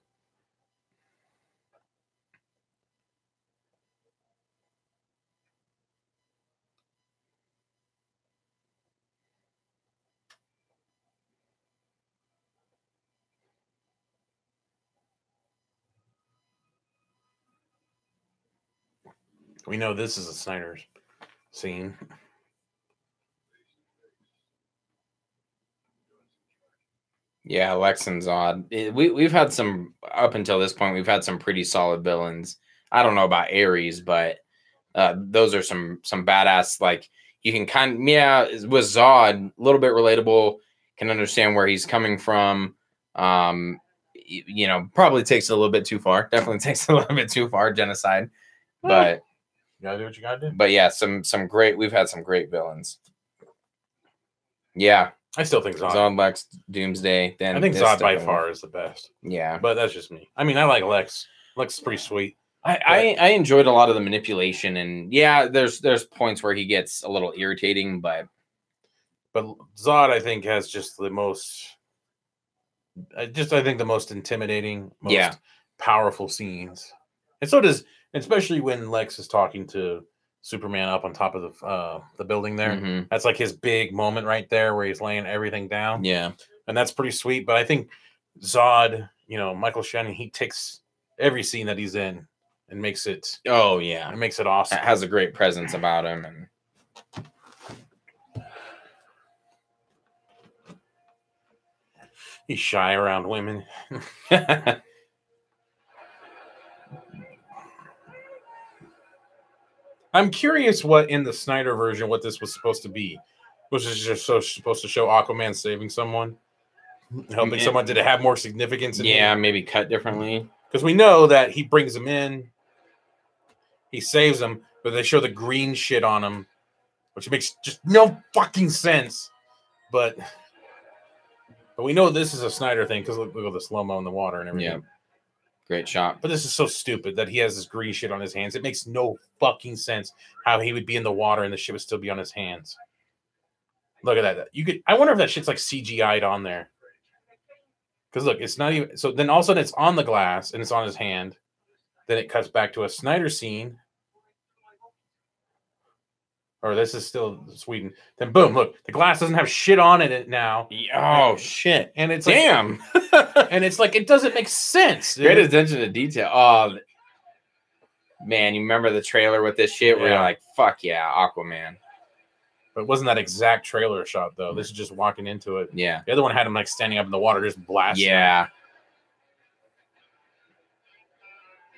We know this is a Snyder's scene. Yeah, Lex and Zod. We've had some, up until this point, we've had some pretty solid villains. I don't know about Ares, but those are some badass, like, you can kind of, yeah, with Zod, a little bit relatable, can understand where he's coming from. You know, probably takes it a little bit too far. Definitely takes it a little bit too far, genocide. But you gotta do what you gotta do. But yeah, some great, we've had some great villains. Yeah. I still think Zod. Zod, Lex, Doomsday. Then I think Zod by far is the best. Yeah. But that's just me. I mean, I like Lex. Lex is pretty sweet. I enjoyed a lot of the manipulation, and yeah, there's points where he gets a little irritating, but Zod, I think, has just the most, I think the most intimidating, most powerful scenes. And so does, especially when Lex is talking to Superman up on top of the building there. Mm-hmm. That's like his big moment right there where he's laying everything down. Yeah. And that's pretty sweet. But I think Zod, you know, Michael Shannon, he takes every scene that he's in and makes it. Oh, yeah. It makes it awesome. It has a great presence about him. And he's shy around women. I'm curious what in the Snyder version, what this was supposed to be. Was it just supposed to show Aquaman saving someone? Helping someone? Did it have more significance? Maybe cut differently. Because we know that he brings him in. He saves him, but they show the green shit on him, which makes just no fucking sense. But we know this is a Snyder thing because look at the slow-mo in the water and everything. Yeah. Great shot. But this is so stupid that he has this green shit on his hands. It makes no fucking sense how he would be in the water and the shit would still be on his hands. Look at that. I wonder if that shit's like CGI'd on there. Because look, it's not even. So then all of a sudden it's on the glass and it's on his hand. Then it cuts back to a Snyder scene. Or this is still Sweden. Then boom, look, the glass doesn't have shit on it now. Oh, shit. And it's damn. Like, and it's like, it doesn't make sense. Dude. Great attention to detail. Oh, man, you remember the trailer with this shit where you're like, fuck yeah, Aquaman. But it wasn't that exact trailer shot, though. This is just walking into it. Yeah. The other one had him like standing up in the water, just blasting. Yeah.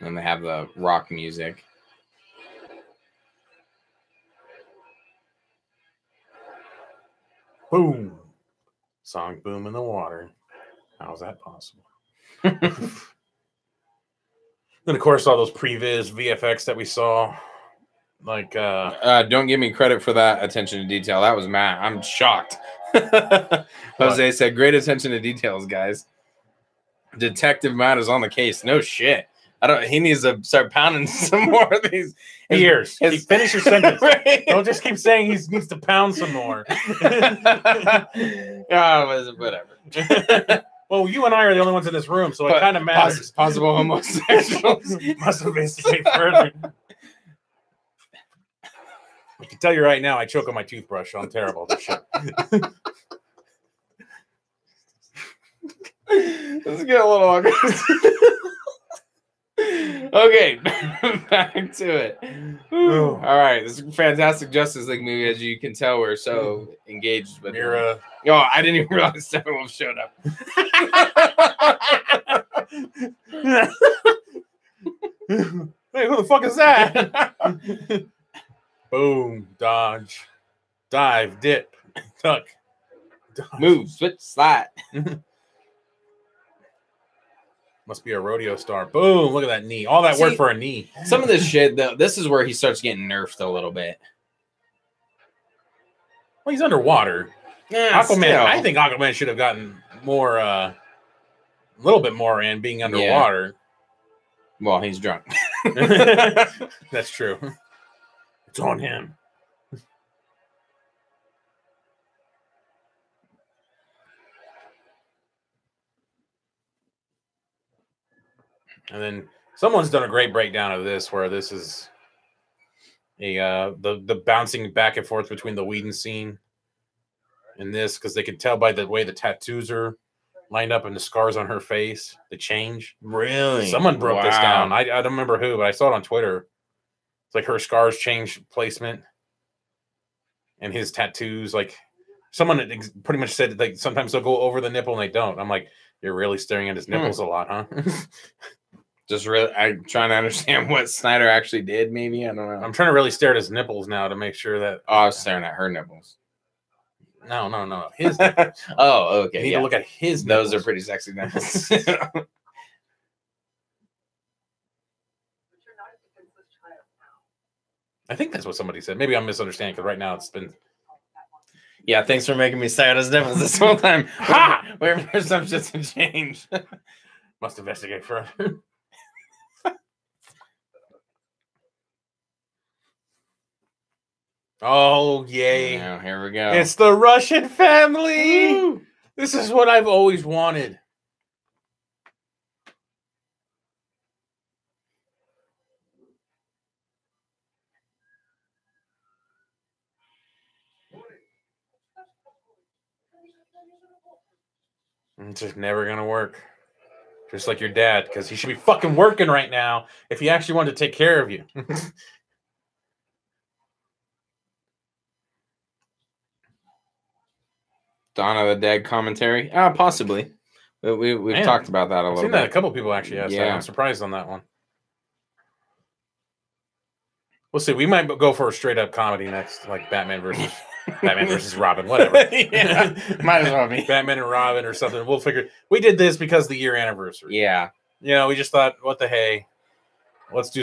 And they have the rock music. Boom. Song boom in the water. How is that possible? Then, of course, all those previs VFX that we saw. Like, don't give me credit for that attention to detail. That was Matt. I'm shocked. Jose said, great attention to details, guys. Detective Matt is on the case. No shit. He needs to start pounding some more of these ears. Finish your sentence. Right? Don't just keep saying he needs to pound some more. Whatever. Well, you and I are the only ones in this room, so it kind of matters. Possible homosexuals must investigate further. I can tell you right now, I choke on my toothbrush, so I'm terrible at this shit. Let's get a little awkward. Okay, back to it. All right, this is a fantastic Justice League movie. As you can tell, we're so engaged with Mira. Oh, I didn't even realize Steppenwolf showed up. Hey, who the fuck is that? Boom, dodge, dive, dip, tuck, dodge. Move, switch, slide. Must be a rodeo star. Boom, look at that knee. All that work for a knee. Some of this shit, though, this is where he starts getting nerfed a little bit. Well, he's underwater. Yeah, Aquaman, still. I think Aquaman should have gotten more, a little bit more in being underwater. Yeah. Well, he's drunk. That's true. It's on him. And then someone's done a great breakdown of this, where this is the bouncing back and forth between the Whedon scene and this, because they can tell by the way the tattoos are lined up and the scars on her face, the change. Really? Someone broke this down. I don't remember who, but I saw it on Twitter. It's like her scars change placement and his tattoos. Like someone pretty much said like sometimes they'll go over the nipple and they don't. I'm like, you're really staring at his nipples a lot, huh? Just really, I'm trying to understand what Snyder actually did. Maybe I don't know. I'm trying to really stare at his nipples now to make sure that. Oh, I was staring at her nipples. No. His nipples. Oh, okay. You need to look at his nipples. Those are pretty sexy nipples. I think that's what somebody said. Maybe I'm misunderstanding because right now it's been. Yeah, thanks for making me stare at his nipples this whole time. Ha! Wait for some shit to change. Must investigate further. Oh, yay. Now, here we go. It's the Russian family. Woo! This is what I've always wanted. It's just never going to work. Just like your dad, because he should be fucking working right now if he actually wanted to take care of you. Dawn of the Dead commentary? Possibly. We've talked about that a little bit. That a couple people actually asked that. I'm surprised on that one. We'll see. We might go for a straight up comedy next, like Batman versus Robin, whatever. Might as well be Batman and Robin or something. We'll figure. We did this because of the year anniversary. Yeah. You know, we just thought, what the hey, let's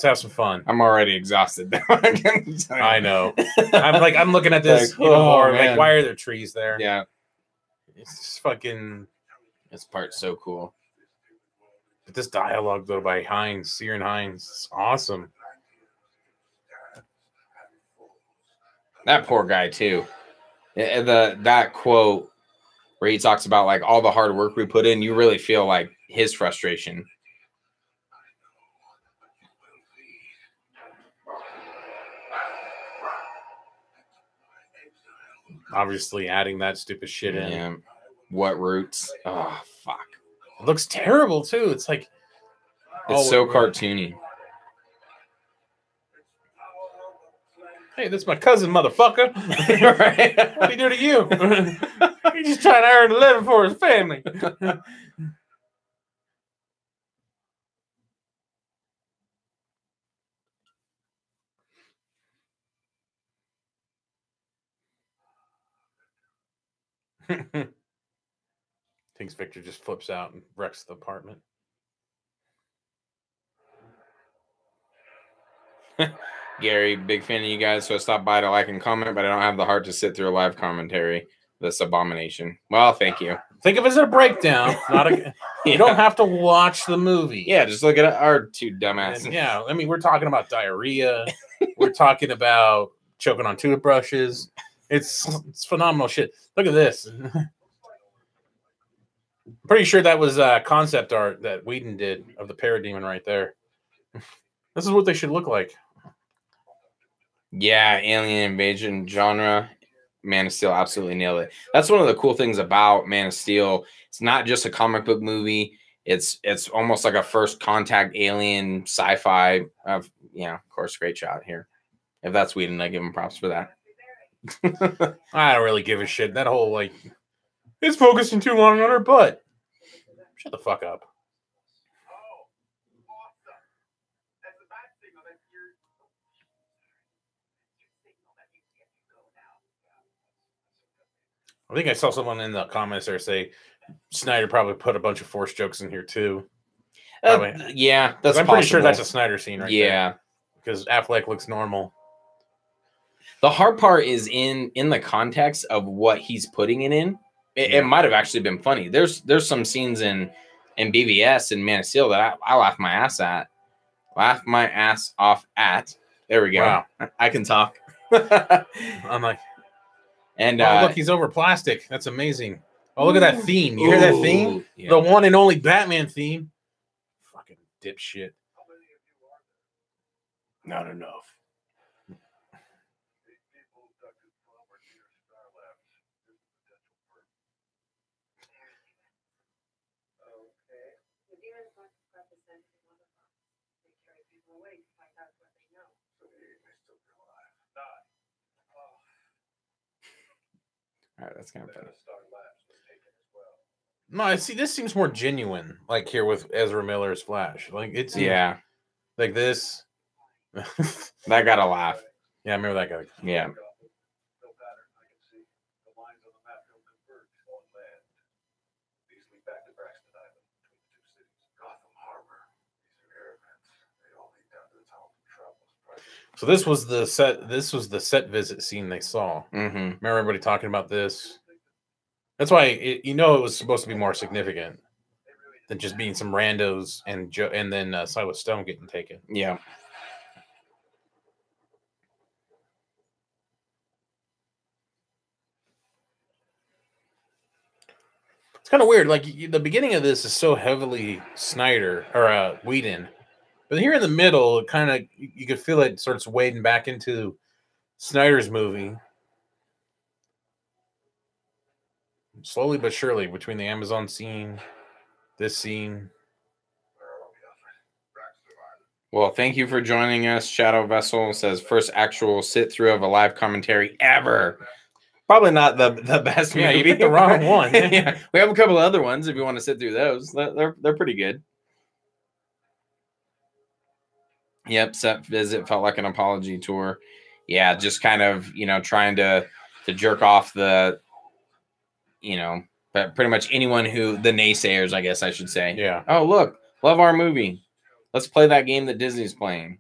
have some fun. I'm already exhausted. I know. I'm looking at this even more. Like, why are there trees there? Yeah. It's just fucking. This part's so cool. But this dialogue though by Ciarán Hinds, is awesome. That poor guy too. That quote where he talks about like all the hard work we put in, you really feel like his frustration. Obviously adding that stupid shit in. What roots? Oh fuck. It looks terrible too. It's like it's so cartoony. Hey, that's my cousin, motherfucker. Right? What did he do to you? He's just trying to earn a living for his family. Thinks Victor just flips out and wrecks the apartment. Gary, big fan of you guys, so I stopped by to like and comment, but I don't have the heart to sit through a live commentary. This abomination. Well, thank you. Think of it as a breakdown, not a. You don't have to watch the movie. Yeah, just look at our two dumbasses. And yeah, I mean, we're talking about diarrhea. We're talking about choking on toothbrushes. It's phenomenal shit. Look at this. Pretty sure that was concept art that Whedon did of the parademon right there. This is what they should look like. Yeah, alien invasion genre. Man of Steel absolutely nailed it. That's one of the cool things about Man of Steel. It's not just a comic book movie. It's almost like a first contact alien sci-fi. Of course, great shot here. If that's Whedon, I give him props for that. I don't really give a shit. That whole like, it's focusing too long on her butt. Shut the fuck up. I think I saw someone in the comments there say Snyder probably put a bunch of force jokes in here too. Yeah, that's I'm pretty sure that's a Snyder scene right there. Yeah. Because Affleck looks normal. The hard part is in the context of what he's putting it in. It might have actually been funny. There's some scenes in BVS and Man of Steel that I laugh my ass at. Laugh my ass off at. There we go. Wow. I can talk. I'm like, and look, he's over plastic. That's amazing. Oh, look at that theme. You hear that theme? Yeah. The one and only Batman theme. dipshit. Not enough. All right, that's kind of funny. No, I see. This seems more genuine, like here with Ezra Miller's Flash. Like it seems Yeah, like this. that got a laugh. Yeah, I remember that guy. Yeah. So this was the set. This was the set visit scene they saw. Mm-hmm. Remember everybody talking about this? That's why it was supposed to be more significant than just being some randos and then Silas Stone getting taken. Yeah. It's kind of weird. Like the beginning of this is so heavily Snyder or Whedon, but here in the middle, it kind of you could feel it starts wading back into Snyder's movie. Slowly but surely, between the Amazon scene, this scene. Well, thank you for joining us. Shadow Vessel says first actual sit through of a live commentary ever. Probably not the best movie. Yeah, you picked the wrong one. Yeah, we have a couple of other ones if you want to sit through those. They're pretty good. Yep, set visit felt like an apology tour. Yeah, just kind of trying to jerk off the but pretty much anyone who the naysayers, I guess I should say. Yeah. Oh, look, love our movie. Let's play that game that Disney's playing.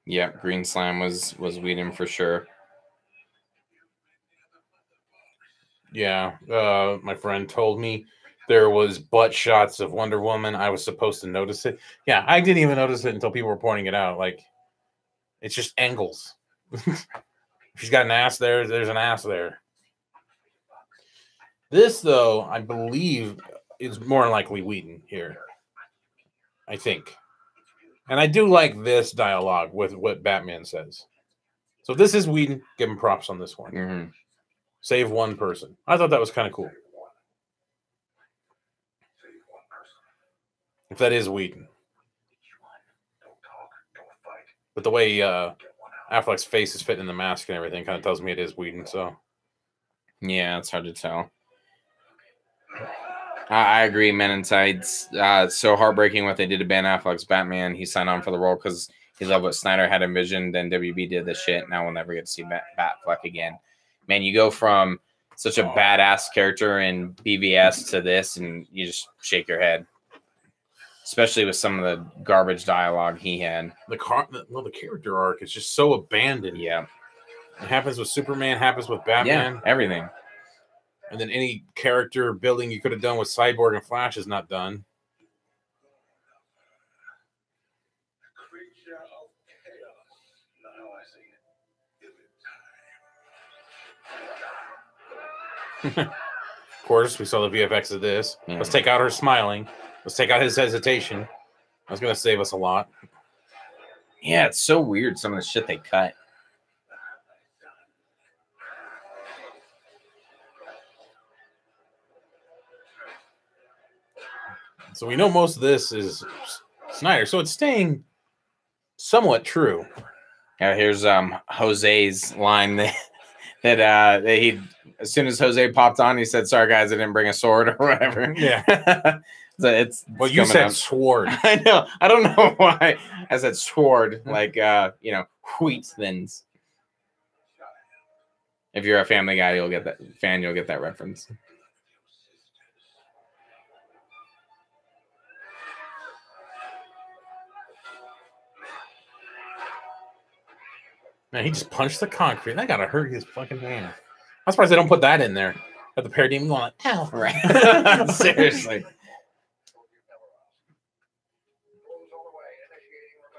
Yep, Green Slime was Whedon for sure. Yeah, my friend told me there was butt shots of Wonder Woman. I was supposed to notice it. Yeah, I didn't even notice it until people were pointing it out. Like, it's just angles. She's got an ass there. There's an ass there. This, though, I believe is more likely Whedon here. I think. And I do like this dialogue with what Batman says. So if this is Whedon, give him props on this one. Mm-hmm. Save one person. I thought that was kind of cool. If that is Whedon. But the way Affleck's face is fitting in the mask and everything kind of tells me it is Whedon. So yeah, it's hard to tell. I agree. Men in Tights. It's so heartbreaking what they did to Ben Affleck's Batman. He signed on for the role because he loved what Snyder had envisioned. Then WB did this shit. Now we'll never get to see Batfleck again. Man, you go from such a badass character in BVS to this, and you just shake your head. Especially with some of the garbage dialogue he had. The character arc is just so abandoned. Yeah. It happens with Superman, happens with Batman. Yeah, everything. And then any character building you could have done with Cyborg and Flash is not done. Of course, we saw the VFX of this. Yeah. Let's take out her smiling. Let's take out his hesitation. That's going to save us a lot. Yeah, it's so weird, some of the shit they cut. So we know most of this is Snyder, so it's staying somewhat true. Yeah, here's Jose's line that he, as soon as Jose popped on, he said, "Sorry guys, I didn't bring a sword," or whatever. Yeah. So it's Well, you said up. sword. I know. I don't know why I said sword, like wheat thins. If you're a Family Guy, you'll get that reference. Man, he just punched the concrete. That gotta hurt his fucking hand. I'm surprised they don't put that in there. Got the parademon going like, ow. Right. Seriously.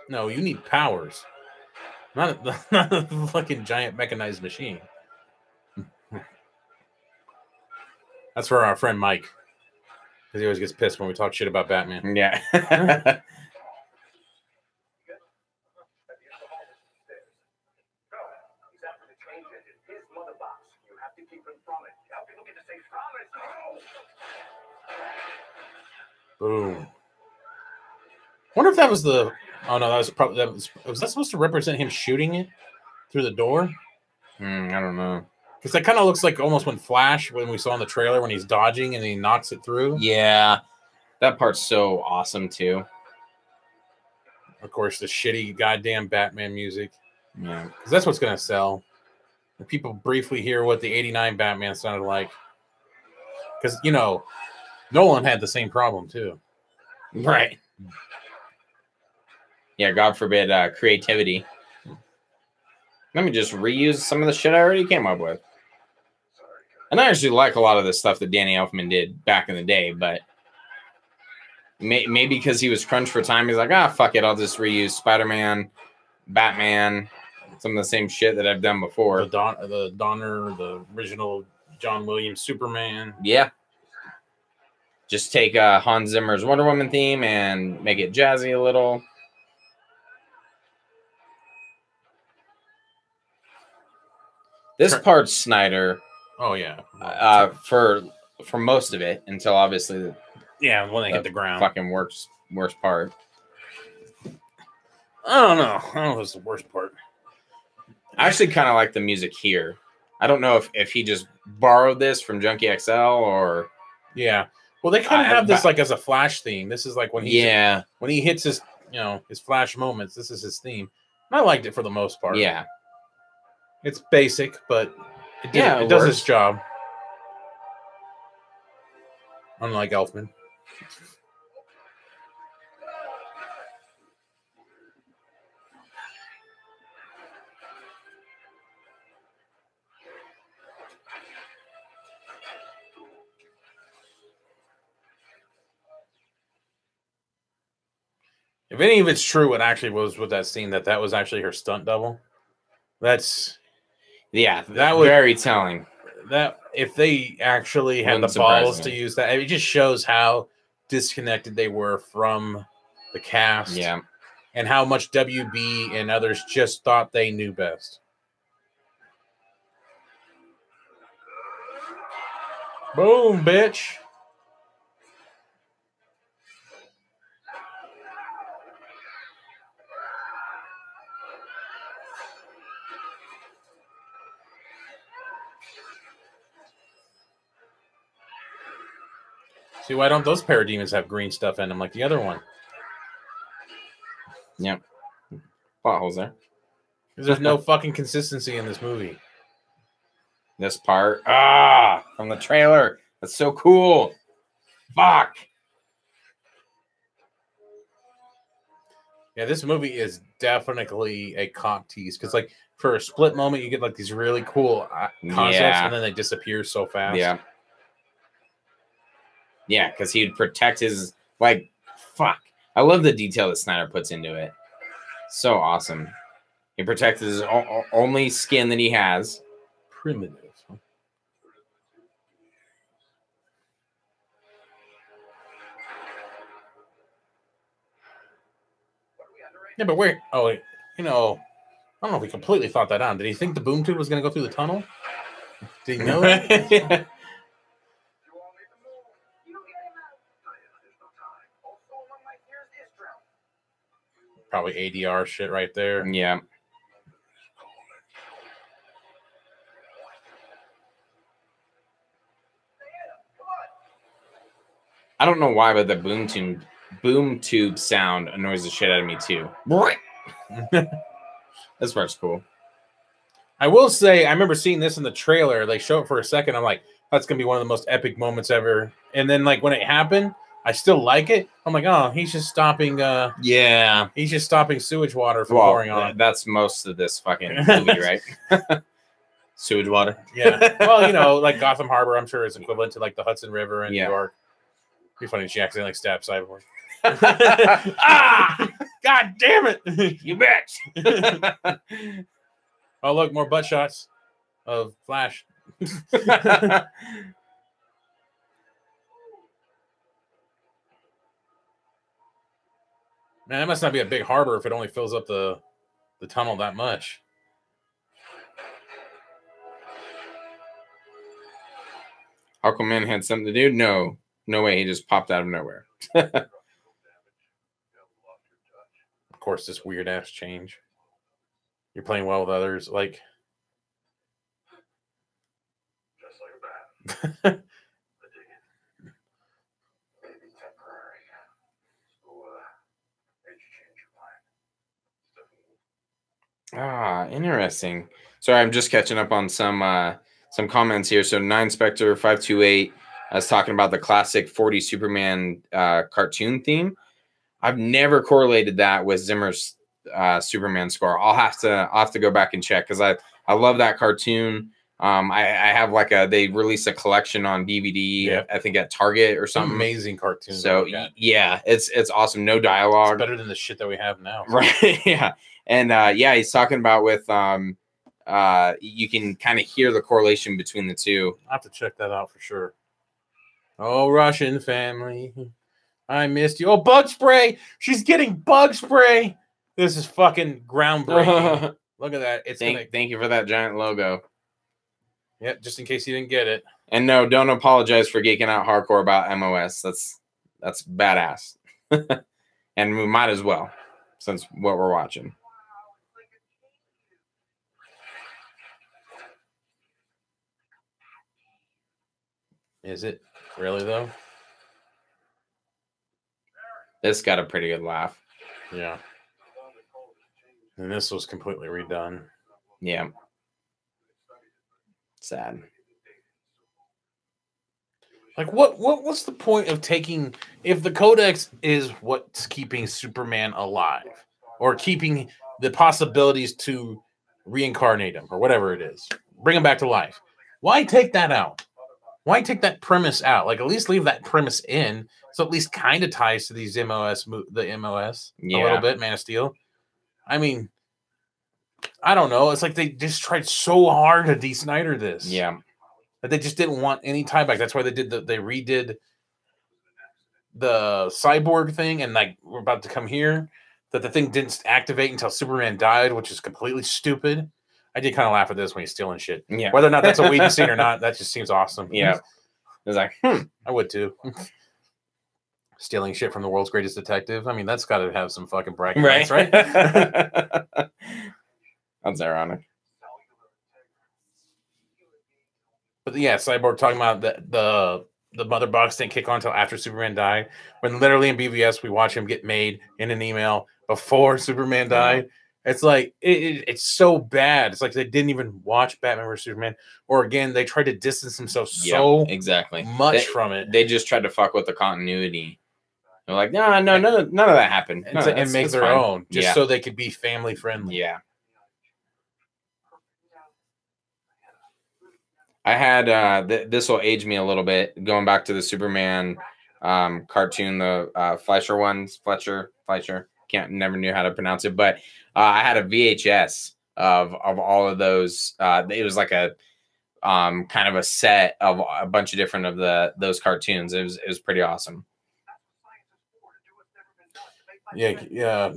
No, you need powers. not a fucking giant mechanized machine. That's for our friend Mike, because he always gets pissed when we talk shit about Batman. Yeah. Boom. Wonder if that was the. Oh no, that was probably was that supposed to represent him shooting it through the door? I don't know. Because that kind of looks like almost when we saw in the trailer when he's dodging and he knocks it through. Yeah, that part's so awesome too. Of course, the shitty goddamn Batman music. Yeah, because that's what's gonna sell. And people briefly hear what the '89 Batman sounded like. Because Nolan had the same problem too. Right. Yeah, God forbid creativity. Let me just reuse some of the shit I already came up with. And I actually like a lot of the stuff that Danny Elfman did back in the day, but maybe because he was crunched for time, he's like, fuck it, I'll just reuse Spider-Man, Batman, some of the same shit that I've done before. The Donner, the original John Williams Superman. Yeah. Just take Hans Zimmer's Wonder Woman theme and make it jazzy a little. This part's Snyder. Oh yeah. For most of it until obviously when they hit the ground. Fucking worst part. I don't know if it's the worst part. I actually kind of like the music here. I don't know if he just borrowed this from Junkie XL or well, they kind of have this like as a Flash theme. This is like when he hits his his Flash moments. This is his theme. And I liked it for the most part. Yeah. It's basic, but it does its job. Unlike Elfman. If any of it's true, what actually was with that scene, that was actually her stunt double. That was very telling. That if they actually had the balls to use that, it just shows how disconnected they were from the cast. Yeah. And how much WB and others just thought they knew best. Boom, bitch. See, why don't those parademons have green stuff in them like the other one? Yep. Potholes there. Because there's no fucking consistency in this movie. This part. From the trailer. That's so cool. Fuck. Yeah, this movie is definitely a cock tease. Because, like, for a split moment, you get, like, these really cool concepts, and then they disappear so fast. Yeah. Yeah, because he'd protect his, fuck. I love the detail that Snyder puts into it. So awesome. He protects his only skin that he has. Primitive. Yeah, but where? Oh, I don't know if he completely thought that on. Did he think the boom tube was going to go through the tunnel? Did he know that? Probably ADR shit right there. Yeah. I don't know why, but the boom tube sound annoys the shit out of me too. This part's cool. I will say, I remember seeing this in the trailer. They show it for a second. I'm like, that's gonna be one of the most epic moments ever. And then, like, when it happened, I still like it. I'm like, oh, he's just stopping. He's just stopping sewage water from pouring on. That's most of this fucking movie, right? Sewage water. Yeah. Well, like Gotham Harbor, I'm sure is equivalent to like the Hudson River in New York. It'd be funny if she accidentally stabbed Cyborg. God damn it! You bet. Oh, look, more butt shots of Flash. Man, that must not be a big harbor if it only fills up the tunnel that much. Aquaman had something to do? No. No way. He just popped out of nowhere. Of course, this weird ass change. You're playing well with others. Like, interesting. Sorry, I'm just catching up on some comments here. So 9 Spectre 528 I was talking about the classic 40 Superman cartoon theme. I've never correlated that with Zimmer's Superman score. I'll have to go back and check because I love that cartoon. I have they released a collection on DVD. Yep. I think at Target or something. Amazing cartoon. So yeah, it's awesome. No dialogue. It's better than the shit that we have now. Right. Yeah. And he's talking about with you can kind of hear the correlation between the two. I'll have to check that out for sure. Oh, Russian family. I missed you. Oh, bug spray. She's getting bug spray. This is fucking groundbreaking. Look at that. Thank you for that giant logo. Yep, just in case you didn't get it. And no, don't apologize for geeking out hardcore about MOS. That's badass. And we might as well, since what we're watching. Is it really though? This got a pretty good laugh. Yeah. And this was completely redone. Yeah. Sad. Like what's the point of taking if the Codex is what's keeping Superman alive or keeping the possibilities to reincarnate him or whatever it is, bring him back to life? Why take that out? Why take that premise out? Like, at least leave that premise in, so at least kind of ties to these the MOS a little bit. Man of Steel. I mean, I don't know. It's like they just tried so hard to de-Snyder this. Yeah, that they just didn't want any tie back. That's why they redid the Cyborg thing, and like we're about to come here. That the thing didn't activate until Superman died, which is completely stupid. I did kind of laugh at this when he's stealing shit. Yeah. Whether or not that's a Whedon scene or not, that just seems awesome. Yeah. It's like, I would too. Stealing shit from the world's greatest detective. I mean, that's got to have some fucking bragging rights, right? That's ironic. But yeah, Cyborg talking about the mother box didn't kick on until after Superman died. When literally in BVS we watch him get made in an email before Superman died. It's like it's so bad. It's like they didn't even watch Batman vs Superman, or again they tried to distance themselves so exactly much from it. They just tried to fuck with the continuity. They're like, no, none of that happened, and make their own just so they could be family friendly. Yeah. I had this will age me a little bit. Going back to the Superman cartoon, the Fletcher. Never knew how to pronounce it, but I had a VHS of all of those. It was like a kind of a set of a bunch of different of those cartoons. It was pretty awesome. Yeah.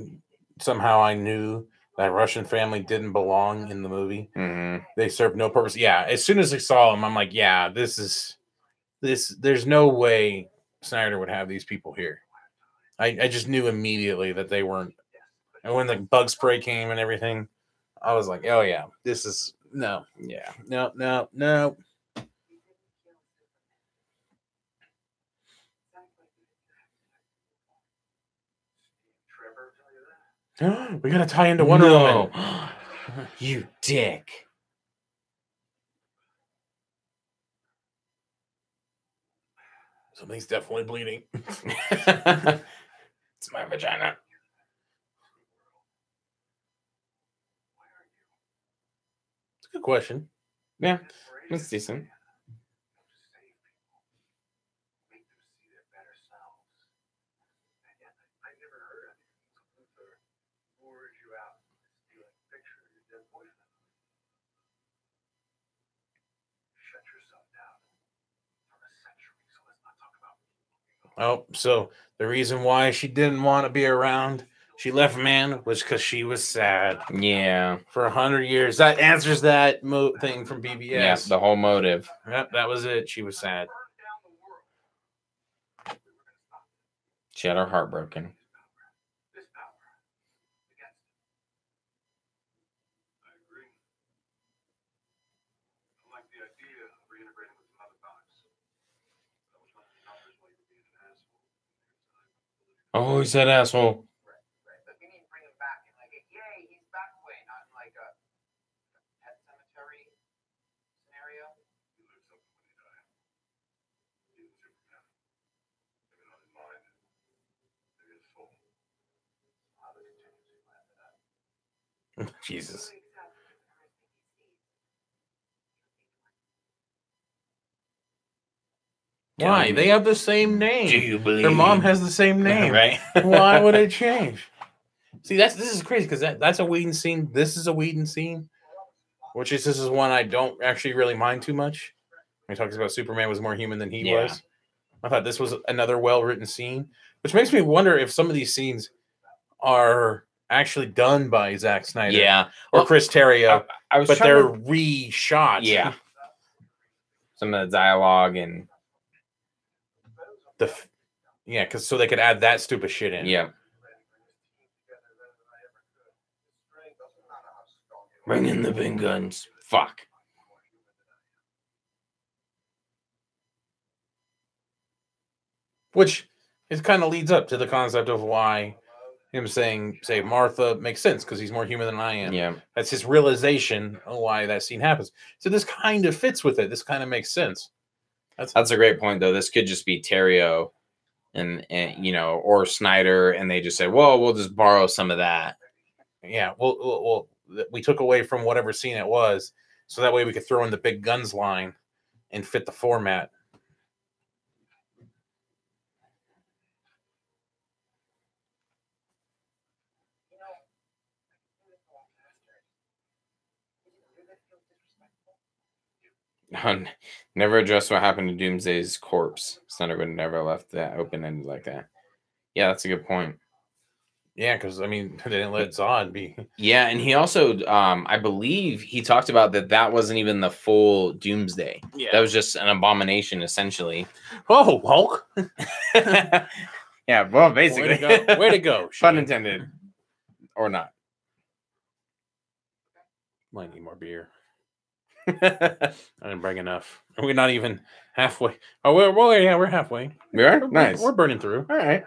Somehow I knew that Russian family didn't belong in the movie. Mm-hmm. They served no purpose. Yeah, as soon as I saw them, I'm like, yeah, this. There's no way Snyder would have these people here. I just knew immediately that they weren't. And when the bug spray came and everything, I was like, oh yeah, this is no. Yeah. No. We gotta tie into Wonder Woman. You dick. Something's definitely bleeding. It's my vagina. It's a good question. Yeah, it's decent. Oh, so the reason why she didn't want to be around, she left man, was because she was sad Yeah. for 100 years. That answers that thing from BBS. Yeah, the whole motive. Yep, that was it. She was sad. She had her heart broken. Oh, he said asshole. Jesus. Why? They have the same name. Do you believe? Their mom has the same name. Right? Why would it change? See, this is crazy because that's a Whedon scene. This is a Whedon scene, which is this is one I don't actually really mind too much. He talks about Superman was more human than he was. I thought this was another well-written scene, which makes me wonder if some of these scenes are actually done by Zack Snyder, Yeah. or Chris Terrio, I was but trying they're to- reshot. Yeah. Some of the dialogue and because so they could add that stupid shit in. yeah. Bring in the big guns. Fuck. Which is kind of leads up to the concept of why him saying save Martha makes sense because he's more human than I am. Yeah. That's his realization of why that scene happens. So this kind of fits with it. This kind of makes sense. That's a great point, though. This could just be Terrio and you know, or Snyder, and they just say, well, we'll just borrow some of that. Yeah. Well, we took away from whatever scene it was, so that way we could throw in the big guns line and fit the format. Never addressed what happened to Doomsday's corpse. Snyder would never left that open-ended like that. Yeah, that's a good point. Yeah, because I mean, they didn't let Zod be. Yeah, and he also, I believe, he talked about that wasn't even the full Doomsday. Yeah. That was just an abomination, essentially. Oh, Hulk! Yeah, well, basically. Way to go! Way to go! Pun Shane. intended, or not. Might need more beer. I didn't bring enough. We're not even halfway. Oh, we're halfway. We are nice. We're burning through. All right.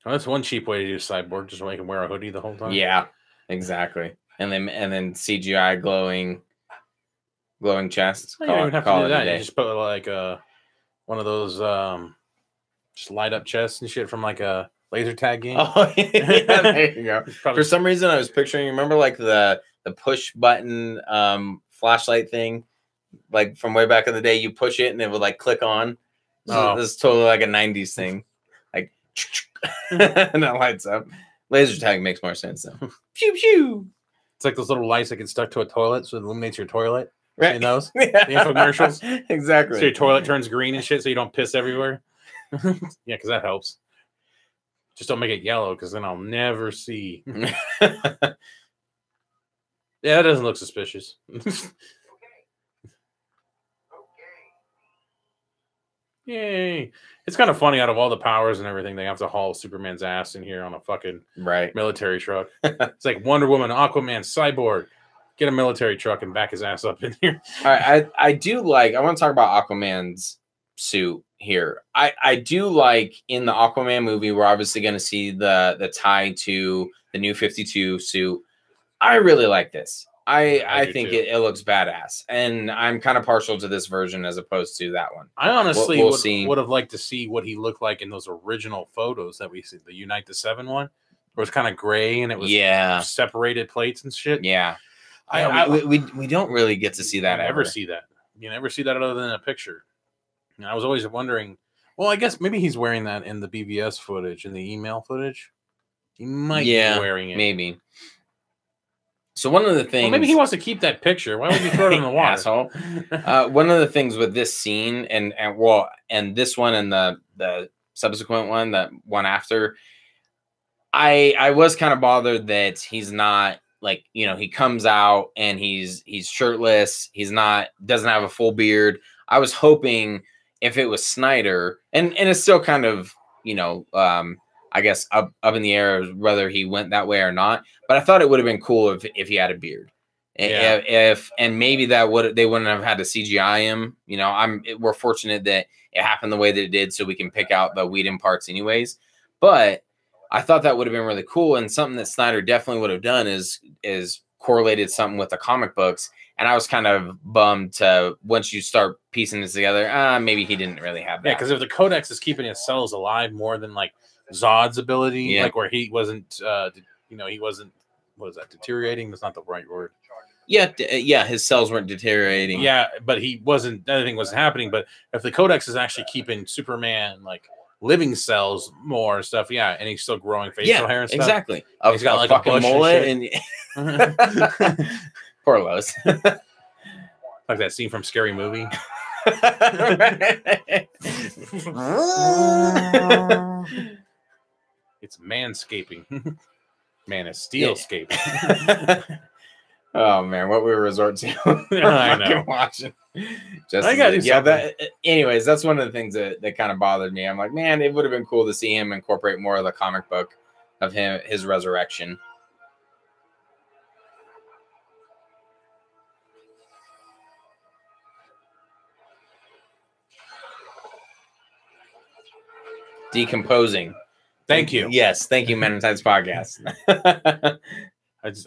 Well, that's one cheap way to do Cyborg, just so I can wear a hoodie the whole time. Yeah, exactly. And then CGI glowing chests. You don't even have to Call do it a that. You day. just put like one of those just light up chests and shit from like a laser tag game. Oh, yeah, there you go. Probably- For some reason, I was picturing. Remember, like the push button flashlight thing, like from way back in the day. You push it and it would like click on. Oh. This is totally like a '90s thing, like, and that lights up. Laser tag makes more sense though. Pew pew. It's like those little lights that get stuck to a toilet, so it illuminates your toilet. Right. Seen those? Yeah. The infomercials? Exactly. So your toilet turns green and shit, so you don't piss everywhere. Yeah, because that helps. Just don't make it yellow, because then I'll never see. Yeah, that doesn't look suspicious. Yay. It's kind of funny, out of all the powers and everything, they have to haul Superman's ass in here on a fucking Right. military truck. It's like Wonder Woman, Aquaman, Cyborg. Get a military truck and back his ass up in here. All right, I do like. I want to talk about Aquaman's suit here. I do like in the Aquaman movie. We're obviously going to see the tie to the New 52 suit. I really like this. I do think too. it looks badass, and I'm kind of partial to this version as opposed to that one. I honestly We'll see. would have liked to see what he looked like in those original photos that we see, the Unite the Seven one, where it was kind of gray and it was Yeah, separated plates and shit. yeah. I We don't really get to see that never ever. see that. You never see that other than a picture. And I was always wondering. Well, I guess maybe he's wearing that in the BVS footage, in the email footage. He might be wearing it. Maybe. So one of the Well, things, maybe he wants to keep that picture. Why would you throw it in the water? asshole. One of the things with this scene and this one and the subsequent one, that one after, I was kind of bothered that he's not like, he comes out and he's shirtless. He's not, doesn't have a full beard. I was hoping if it was Snyder, and it's still kind of, I guess up in the air whether he went that way or not. But I thought it would have been cool if he had a beard. Yeah. If and maybe they wouldn't have had to CGI him. We're fortunate that it happened the way that it did, so we can pick out the Whedon parts anyways. But I thought that would have been really cool, and something that Snyder definitely would have done is correlated something with the comic books. And I was kind of bummed to, once you start piecing this together, maybe he didn't really have that. Yeah, because if the Codex is keeping his cells alive more than like Zod's ability, like where he wasn't, he wasn't, what is that, deteriorating? That's not the right word. Yeah, his cells weren't deteriorating. Yeah, but he wasn't, anything wasn't happening. But if the Codex is actually keeping Superman like living cells more and stuff, and he's still growing facial hair and stuff. Exactly. He's got like a fucking mullet and poor Lois. Like that scene from Scary Movie. It's manscaping. Man is steelscaping. Oh man, what we resort to. I know. Watching. Anyways, that's one of the things that kind of bothered me. I'm like, man, it would have been cool to see him incorporate more of the comic book of his resurrection. Decomposing. Thank you. Yes, thank you, Men in Tights Podcast.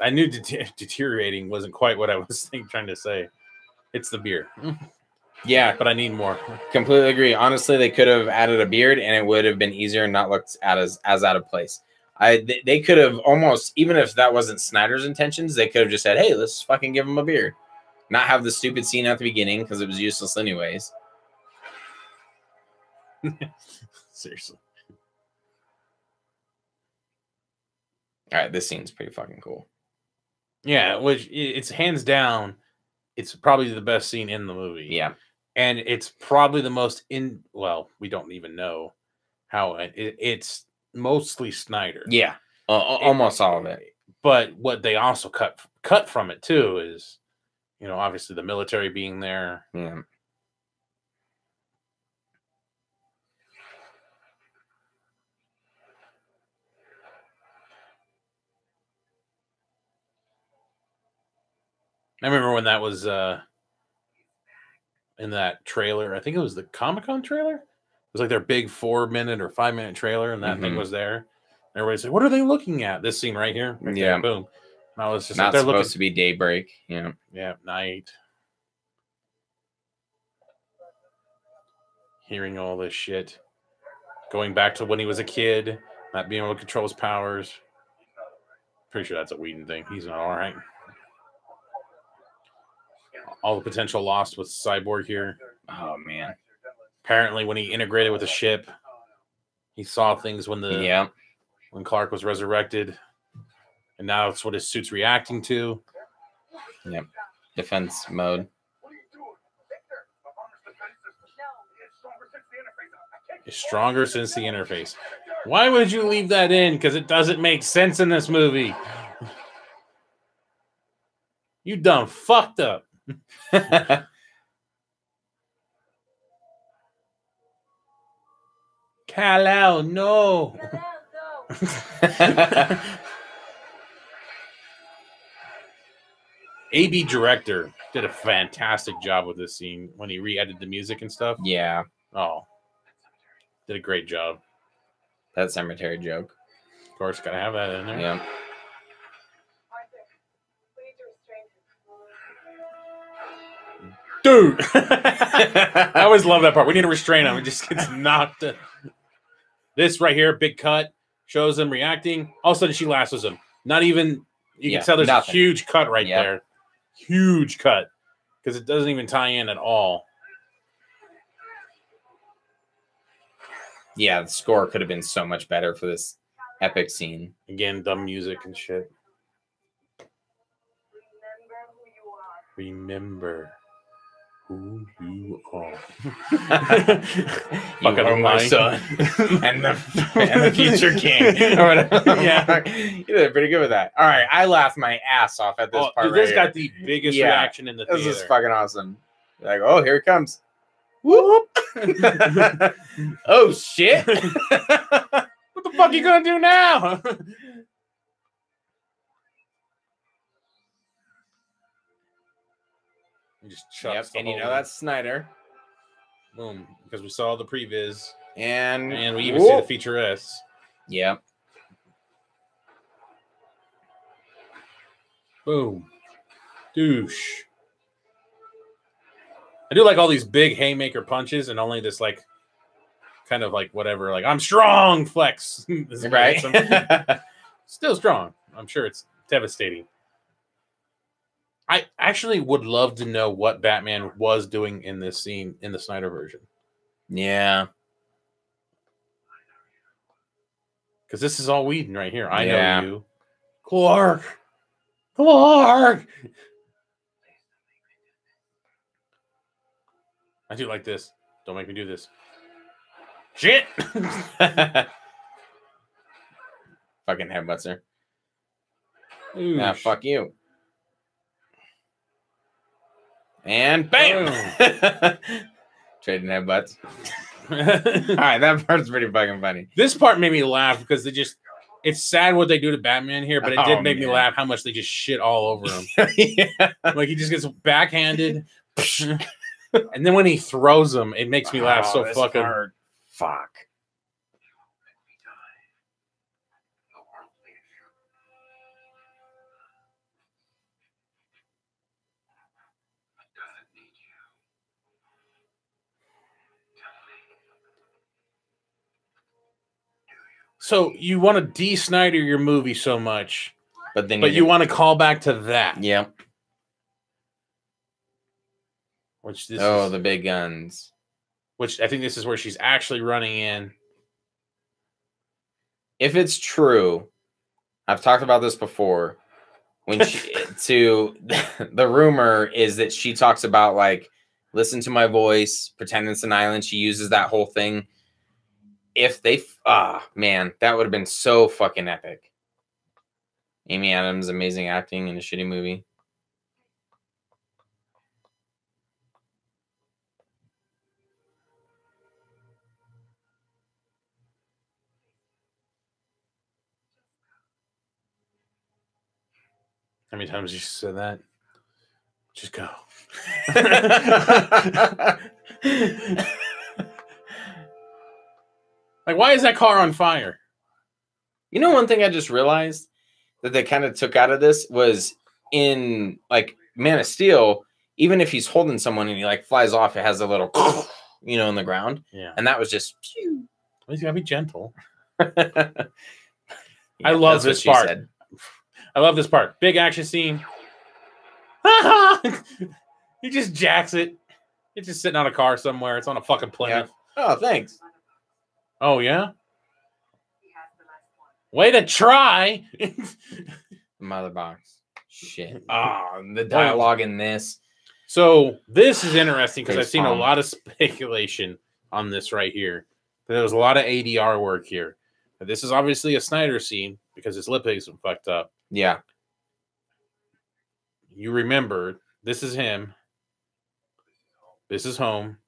I knew deteriorating wasn't quite what I was trying to say. It's the beard. Yeah, but I need more. Completely agree. Honestly, they could have added a beard, and it would have been easier and not looked as out of place. They could have almost, even if that wasn't Snyder's intentions, they could have just said, "Hey, let's fucking give him a beard," not have the stupid scene at the beginning because it was useless anyways. Seriously. All right, this scene's pretty fucking cool. Yeah, which it's hands down, it's probably the best scene in the movie. Yeah. And it's probably the most we don't even know how it's mostly Snyder. Yeah. Almost all of it. But what they also cut from it too is, obviously the military being there. Yeah. I remember when that was in that trailer. I think it was the Comic-Con trailer. It was like their big 4-minute or 5-minute trailer, and that thing was there. And everybody said, "What are they looking at?" This scene right here. Right there, boom. And I was just not supposed to be daybreak. Yeah. Yeah, night. Hearing all this shit. Going back to when he was a kid, not being able to control his powers. Pretty sure that's a Whedon thing. He's not all right. All the potential lost with Cyborg here. Oh man! Apparently, when he integrated with the ship, he saw things when when Clark was resurrected, and now it's what his suit's reacting to. Yep, defense mode. It's stronger since the interface. Why would you leave that in? Because it doesn't make sense in this movie. You done fucked up. Kal-El, no. AB director did a fantastic job with this scene when he re-edited the music and stuff. Yeah. Oh, did a great job. That cemetery joke. Of course, gotta have that in there. Yeah. Dude, I always love that part. We need to restrain him. It just gets knocked. This right here, big cut, shows him reacting. All of a sudden, she lassos him. Not even, you can tell there's a huge cut right there. Huge cut. Because it doesn't even tie in at all. Yeah, the score could have been so much better for this epic scene. Again, dumb music and shit. remember who you are. You are my son and the future king. Or whatever. Yeah, you did pretty good with that. All right, I laughed my ass off at this part. Dude, right this here. got the biggest reaction in the theater. This is fucking awesome. Like, oh, here it comes. Whoop. Oh shit. What the fuck you gonna do now? He just chucks the and you whole know that's Snyder. boom, because we saw the previs And we even see the featurettes. Yep. Boom. Douche. I do like all these big haymaker punches and only this like kind of like whatever, like I'm strong flex. Right. Still strong. I'm sure it's devastating. I actually would love to know what Batman was doing in this scene in the Snyder version. Yeah. Because this is all Whedon right here. I Yeah. know you. Clark. Clark. I do like this. Don't make me do this. Shit. Fucking headbutts her. Ooh, Nah, fuck you. And bam! Trading headbutts. All right, that part's pretty fucking funny. This part made me laugh because it's sad what they do to Batman here, but it did make me man. laugh how much they just shit all over him. Yeah. Like he just gets backhanded. And then when he throws them, it makes me laugh so this fucking part. Fuck. So you want to de-Snyder your movie so much, but you want to call back to that. Yeah. Which this is, the big guns. Which I think this is where she's actually running in. If it's true, I've talked about this before. When the rumor is that she talks about like, listen to my voice, pretend it's an island. She uses that whole thing. If they, man, that would have been so fucking epic. Amy Adams, amazing acting in a shitty movie. How many times you said that? Just go. Like, why is that car on fire? You know, one thing I just realized that they kind of took out of this was in like Man of Steel, even if he's holding someone and he like flies off, it has a little, in the ground. Yeah. And that was just. He's got to be gentle. Yeah, I love this part. I love this part. Big action scene. He just jacks it. It's just sitting on a car somewhere. It's on a fucking Plymouth. Yeah. Oh, thanks. Oh, yeah? Way to try. Mother box. Shit. Oh, the dialogue in this. So this is interesting because I've seen a lot of speculation on this right here. There was a lot of ADR work here. This is obviously a Snyder scene because his lip is fucked up. Yeah. You remember, this is him. This is home.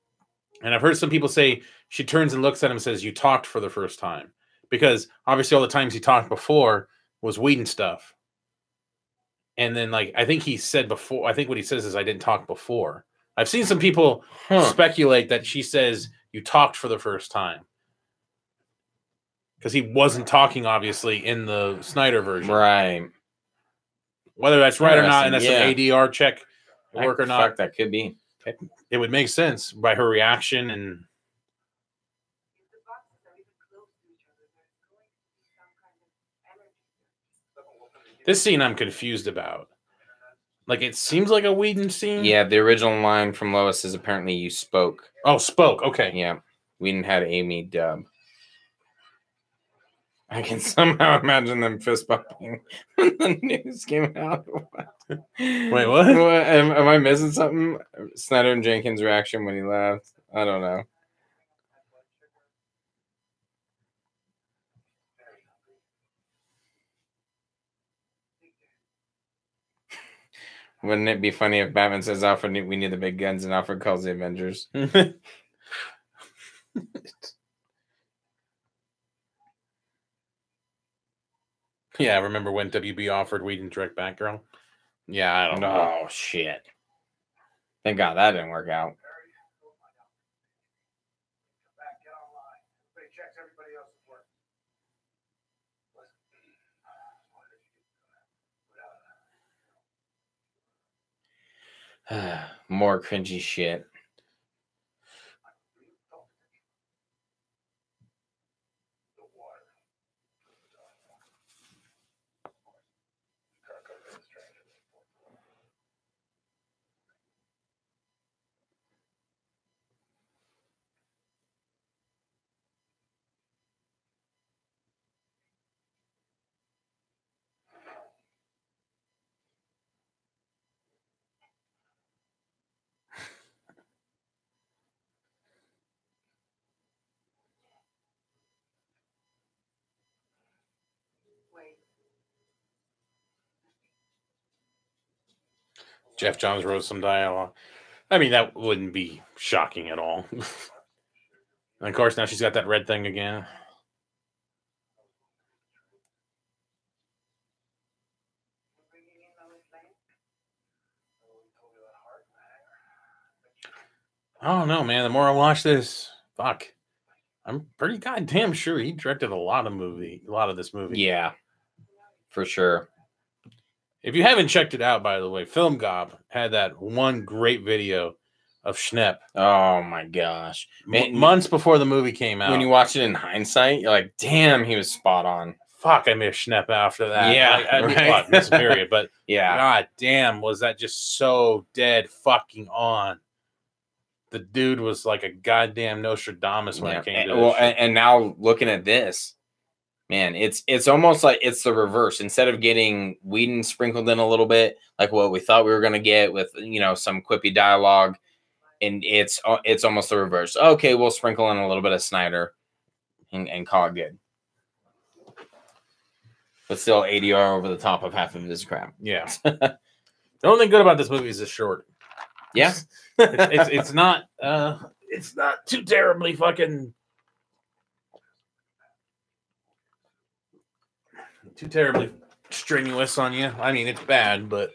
And I've heard some people say she turns and looks at him and says, you talked for the first time. Because obviously all the times he talked before was Whedon stuff. And then, like, I think he said before, I think what he says is, I didn't talk before. I've seen some people speculate that she says, you talked for the first time. Because he wasn't talking, obviously, in the Snyder version. Right. Whether that's right or not, and that's an ADR check work or not. Fuck, that could be. It would make sense by her reaction and... This scene I'm confused about. Like, it seems like a Whedon scene. Yeah, the original line from Lois is apparently you spoke. Oh, spoke. Okay. Yeah. Whedon had Amy dub. I can somehow imagine them fist bumping when the news came out. Wait, what? Am I missing something? Snyder and Jenkins' reaction when he left. I don't know. Wouldn't it be funny if Batman says, Alfred, we need the big guns, and Alfred calls the Avengers? Yeah, remember when WB offered Whedon direct Batgirl? Yeah, I don't know. Oh, shit. Thank God that didn't work out. More cringy shit. Jeff Johns wrote some dialogue. I mean, that wouldn't be shocking at all. And of course, now she's got that red thing again. I don't know, man. The more I watch this, fuck, I'm pretty goddamn sure he directed a lot of this movie. Yeah, for sure. If you haven't checked it out, by the way, Film Gob had that one great video of Schnepp. Oh my gosh. Months before the movie came out. When you watch it in hindsight, you're like, damn, he was spot on. Fuck, I missed Schnepp after that. Yeah, I right. miss period. But yeah, god damn, was that just so dead fucking on. The dude was like a goddamn Nostradamus when it came to this shit. And now looking at this, man, it's almost like it's the reverse. Instead of getting Whedon sprinkled in a little bit, like what we thought we were gonna get with some quippy dialogue, and it's almost the reverse. Okay, we'll sprinkle in a little bit of Snyder and call it good. But still ADR over the top of half of this crap. Yeah. The only thing good about this movie is it's short. Yeah. it's not too terribly fucking too terribly strenuous on you. I mean, it's bad, but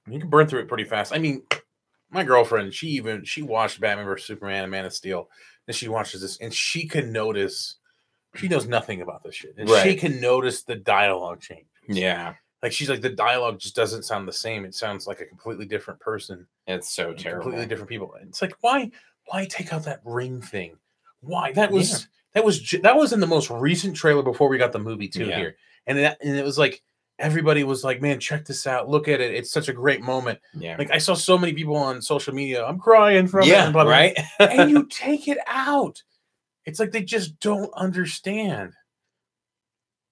you can burn through it pretty fast. I mean, my girlfriend, she watched Batman vs Superman and Man of Steel, and she watches this, and she can notice. She knows nothing about this shit, and she can notice the dialogue change. Yeah, like she's like, the dialogue just doesn't sound the same. It sounds like a completely different person. It's so terrible. Completely different people. It's like, why take out that ring thing? Why? That was in the most recent trailer before we got the movie too here, and it was like everybody was like, man, check this out, look at it, it's such a great moment. Yeah, like I saw so many people on social media, I'm crying from it, and blah, blah, right, and you take it out. It's like they just don't understand.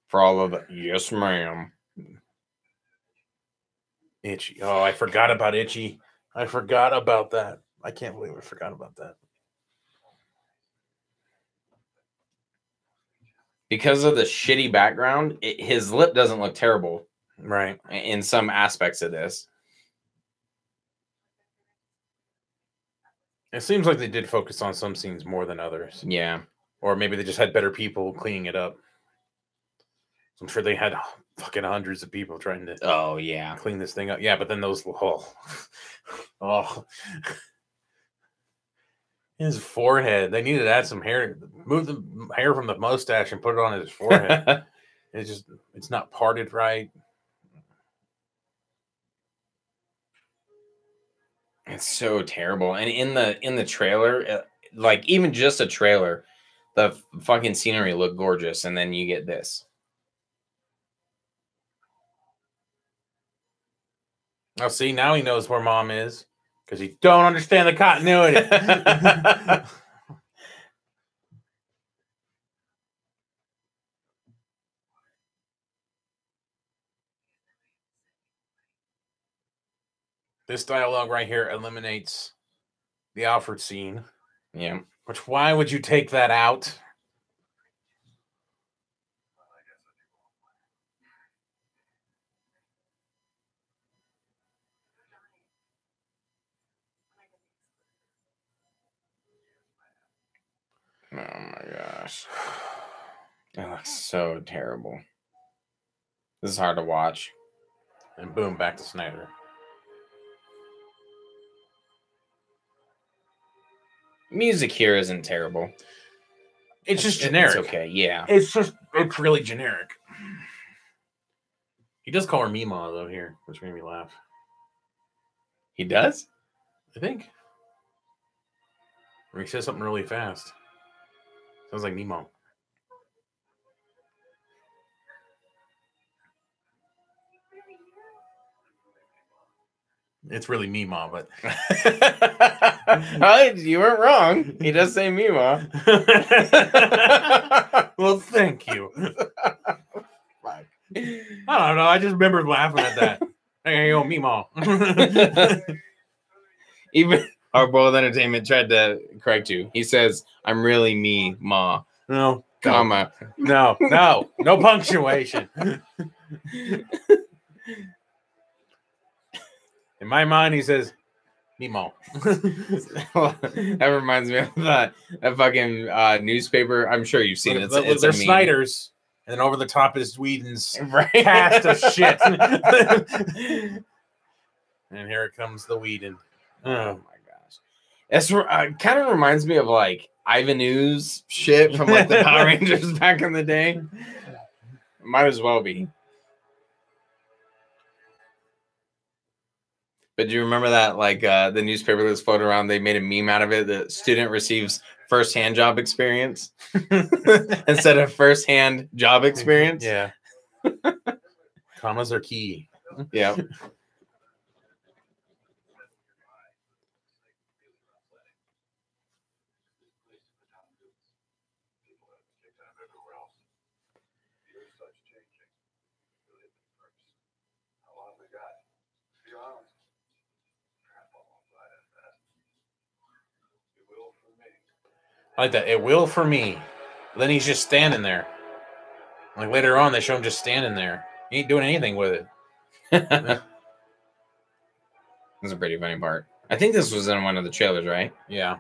For all of it, yes, ma'am. Itchy. Oh, I forgot about Itchy. I forgot about that. I can't believe I forgot about that. Because of the shitty background, his lip doesn't look terrible. Right. In some aspects of this. It seems like they did focus on some scenes more than others. Yeah. Or maybe they just had better people cleaning it up. I'm sure they had fucking hundreds of people trying to clean this thing up. Yeah, but then those his forehead. They needed to add some hair. Move the hair from the mustache and put it on his forehead. It's not parted right. It's so terrible. And in the trailer, like even just a trailer, the fucking scenery looked gorgeous, and then you get this. Oh, see, now he knows where Mom is because he don't understand the continuity. This dialogue right here eliminates the Alfred scene. Yeah. Which, why would you take that out? Oh my gosh. That looks so terrible. This is hard to watch. And boom, back to Snyder. Music here isn't terrible. It's just generic. It's okay, yeah. It's really generic. He does call her Mima, though, here, which made me laugh. He does? I think. Or he says something really fast. Sounds like Nemo. It's really Mima, but you weren't wrong. He does say Mima. Well, thank you. Fuck. I don't know. I just remember laughing at that. Hey, yo, Mima. Even Our Boiled Entertainment tried to correct you. He says, "I'm really me, ma." No, Comma. no punctuation. In my mind, he says, Mimo. That reminds me of that fucking newspaper. I'm sure you've seen it. It's They're a meme. Snyder's, and then over the top is Whedon's Right. cast of shit. And here it comes the Whedon. Oh my gosh. It's kind of reminds me of like Ivan Ooze shit from like the Power Rangers back in the day. Might as well be. But do you remember that, like, the newspaper that's floated around, they made a meme out of it, the student receives first-hand job experience instead of first-hand job experience? Yeah. Commas are key. Yeah. I like that. It will for me. Then he's just standing there. Like later on, they show him just standing there. He ain't doing anything with it. That's a pretty funny part. I think this was in one of the trailers, right? Yeah.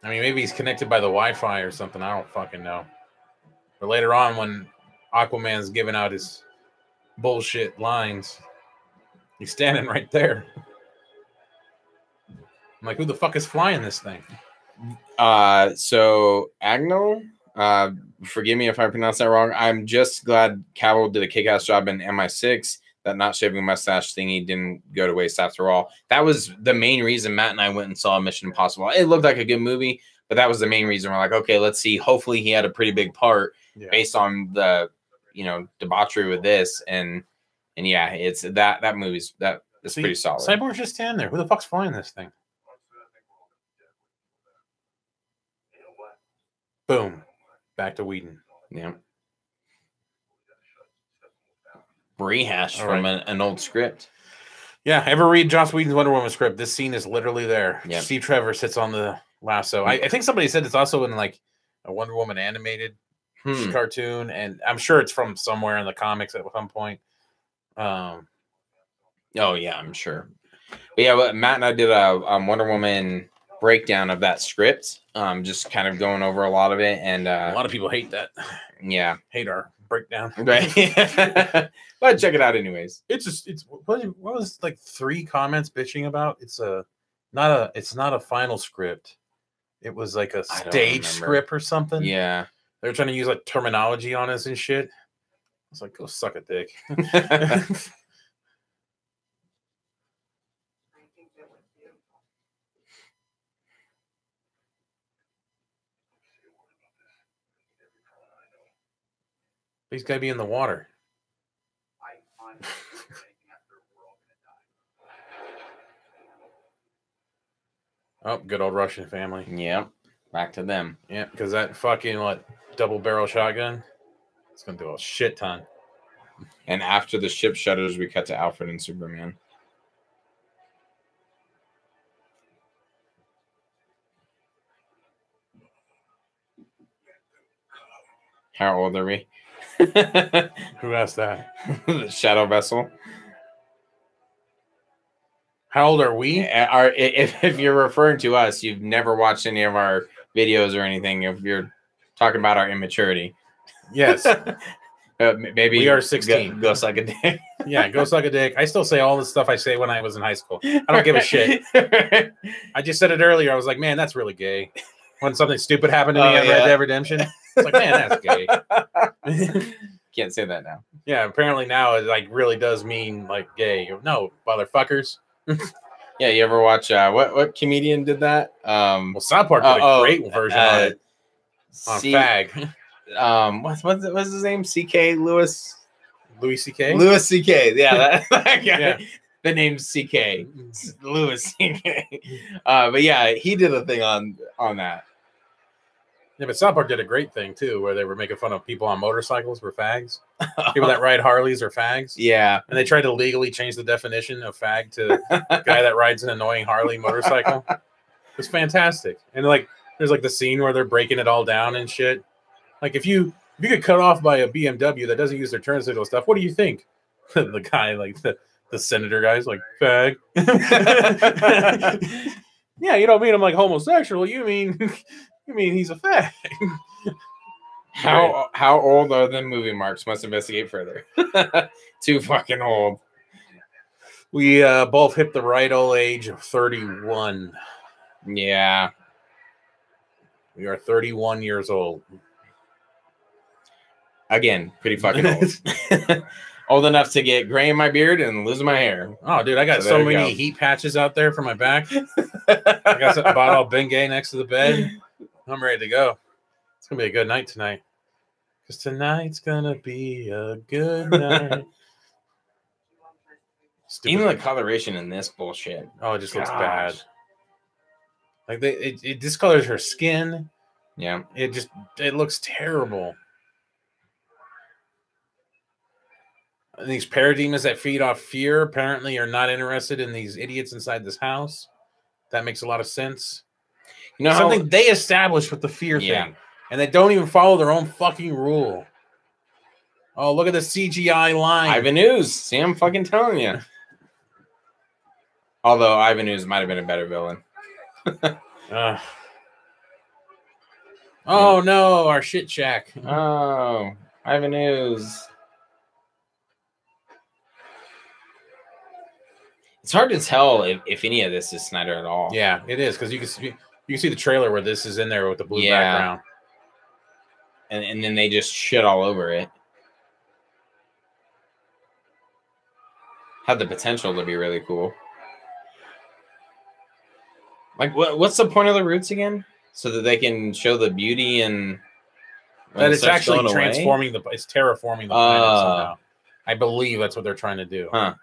I mean, maybe he's connected by the Wi-Fi or something. I don't fucking know. But later on, when Aquaman's giving out his bullshit lines, he's standing right there. I'm like, who the fuck is flying this thing? So Agno, forgive me if I pronounce that wrong. I'm just glad Cavill did a kick-ass job in MI6. That not shaving mustache thingy didn't go to waste after all. That was the main reason Matt and I went and saw Mission Impossible. It looked like a good movie, but that was the main reason. We're like, okay, let's see. Hopefully he had a pretty big part based on the, debauchery with this. And yeah, it's that movie's it's pretty solid. Cyborg's just standing there. Who the fuck's flying this thing? Boom. Back to Whedon. Yeah. Rehash All from right. an old script. Yeah, ever read Joss Whedon's Wonder Woman script? This scene is literally there. Yep. Steve Trevor sits on the lasso. I think somebody said it's also in like a Wonder Woman animated cartoon, and I'm sure it's from somewhere in the comics at some point. Oh yeah, I'm sure. But yeah, Matt and I did a Wonder Woman breakdown of that script. Just kind of going over a lot of it, and a lot of people hate that. Yeah, hate our breakdown. Right. But check it out anyways. It's what was like 3 comments bitching about? It's not a final script. It was like a stage script or something. Yeah. They were trying to use like terminology on us and shit. I was like, go suck a dick. He's got to be in the water. Oh, good old Russian family. Yeah. Back to them. Yeah, because that fucking double barrel shotgun, it's gonna do a shit ton. And after the ship shutters, we cut to Alfred and Superman. How old are we? Who asked that? The Shadow Vessel. How old are we? If you're referring to us, you've never watched any of our videos or anything. If you're talking about our immaturity, Yes. Maybe we are 16. Go suck a dick. Yeah, go suck a dick. I still say all the stuff I say when I was in high school. I don't give a shit. I just said it earlier. I was like, man, that's really gay. When something stupid happened to me at Red Dead Redemption, it's like, man, that's gay. Can't say that now. Yeah, apparently now it really does mean gay. No, motherfuckers. Yeah, you ever watch what comedian did that? Well, South Park did a great version on it. On fag. What's his name? C.K. Louis C.K. Louis C.K. Yeah, that guy. Yeah. The name's C.K. Louis C.K. But yeah, he did a thing on that. Yeah, but South Park did a great thing too, where they were making fun of people on motorcycles were fags. People that ride Harleys are fags. Yeah, and they tried to legally change the definition of fag to guy that rides an annoying Harley motorcycle. It's fantastic, and there's the scene where they're breaking it all down and shit. Like if you get cut off by a BMW that doesn't use their turn signal stuff, what do you think? The guy, the senator guy's like, fag. Yeah, you don't mean I'm homosexual. You mean he's a fag. How old are the movie marks? Must investigate further. Too fucking old. We both hit the right old age of 31. Yeah. We are 31 years old. Again, pretty fucking old. Old enough to get gray in my beard and lose my hair. Oh, dude, I got so many heat patches out there for my back. I got a bottle of Bengay next to the bed. I'm ready to go. It's going to be a good night tonight. Because tonight's going to be a good night. Even the coloration in this bullshit. Oh, it just looks bad. It discolors her skin. Yeah. It looks terrible. And these parademons that feed off fear apparently are not interested in these idiots inside this house. That makes a lot of sense. You know, something they established with the fear thing, and they don't even follow their own fucking rule. Oh, look at the CGI line. Ivan Ooze. See, I'm fucking telling you. Although Ivan Ooze might have been a better villain. Oh no, our shit shack. Oh, Ivan Ooze. It's hard to tell if any of this is Snyder at all. Yeah, it is, because you can see the trailer where this is in there with the blue background. And then they just shit all over it. Had the potential to be really cool. What's the point of the roots again? So that they can show the beauty and that it's actually transforming it's terraforming the planet somehow. I believe that's what they're trying to do. Huh.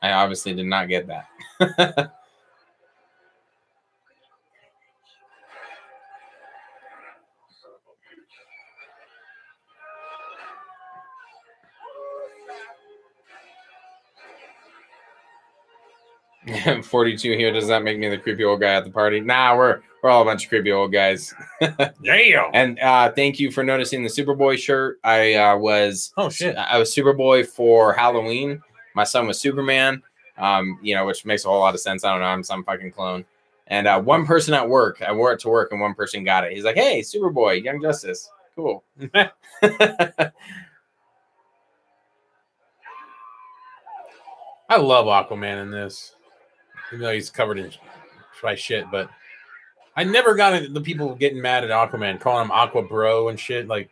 I obviously did not get that. 42 here. Does that make me the creepy old guy at the party? Nah, we're all a bunch of creepy old guys. Yeah. And thank you for noticing the Superboy shirt. I was Superboy for Halloween. My son was Superman. Which makes a whole lot of sense. I don't know. I'm some fucking clone. And one person at work, I wore it to work, and one person got it. He's like, "Hey, Superboy, Young Justice, cool." I love Aquaman in this, even though he's covered in shit. But I never got the people getting mad at Aquaman, calling him Aqua Bro and shit. Like,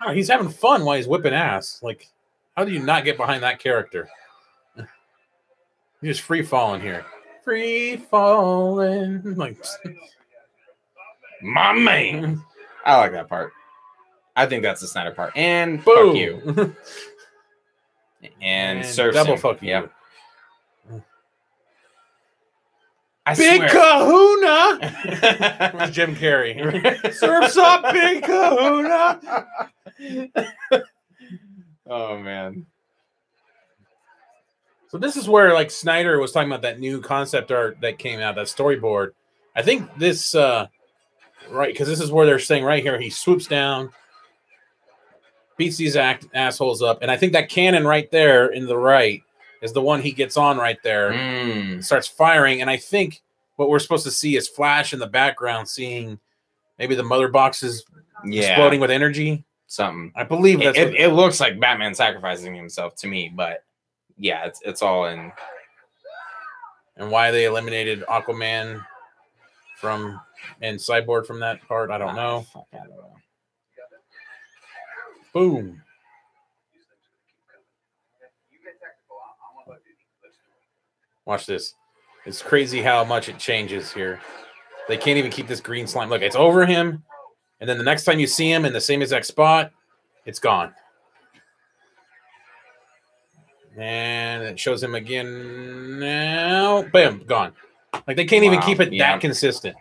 oh, he's having fun while he's whipping ass. Like, how do you not get behind that character? You're just free falling here. Free falling. Like, my man. I like that part. I think that's the Snyder part. And boom. Fuck you. and surf double fuck you. Yep. I Big swear. Kahuna. Where's Jim Carrey? Surf's up, Big Kahuna. Oh man. So this is where like Snyder was talking about that new concept art that came out, that storyboard. I think this right, because this is where they're saying right here, he swoops down, beats these assholes up, and I think that cannon right there in the right is the one he gets on right there, starts firing, and I think what we're supposed to see is Flash in the background, seeing maybe the mother boxes exploding with energy. Something. I believe that's it looks like Batman sacrificing himself to me, but yeah, it's all in. And why they eliminated Aquaman from and Cyborg from that part, I don't know. Fuck, I don't know. Boom. Watch this. It's crazy how much it changes here. They can't even keep this green slime. Look, it's over him. And then the next time you see him in the same exact spot, it's gone. And it shows him again now. Bam, gone. Like they can't even keep it that consistent.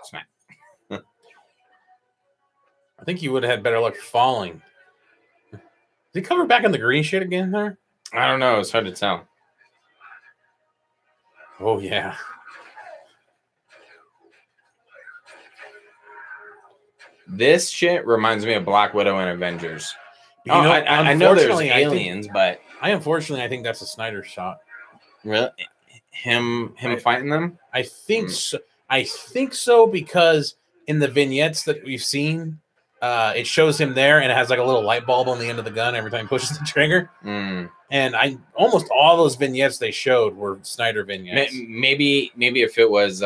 Smack. I think you would have had better luck falling. Did he cover back in the green shit again there? I don't know. It's hard to tell. Oh, yeah. This shit reminds me of Black Widow and Avengers. You know, I know there's aliens, but I think that's a Snyder shot. Really? Him fighting them? I think so. I think so because in the vignettes that we've seen, it shows him there and it has like a little light bulb on the end of the gun every time he pushes the trigger. And almost all those vignettes they showed were Snyder vignettes. Maybe if it was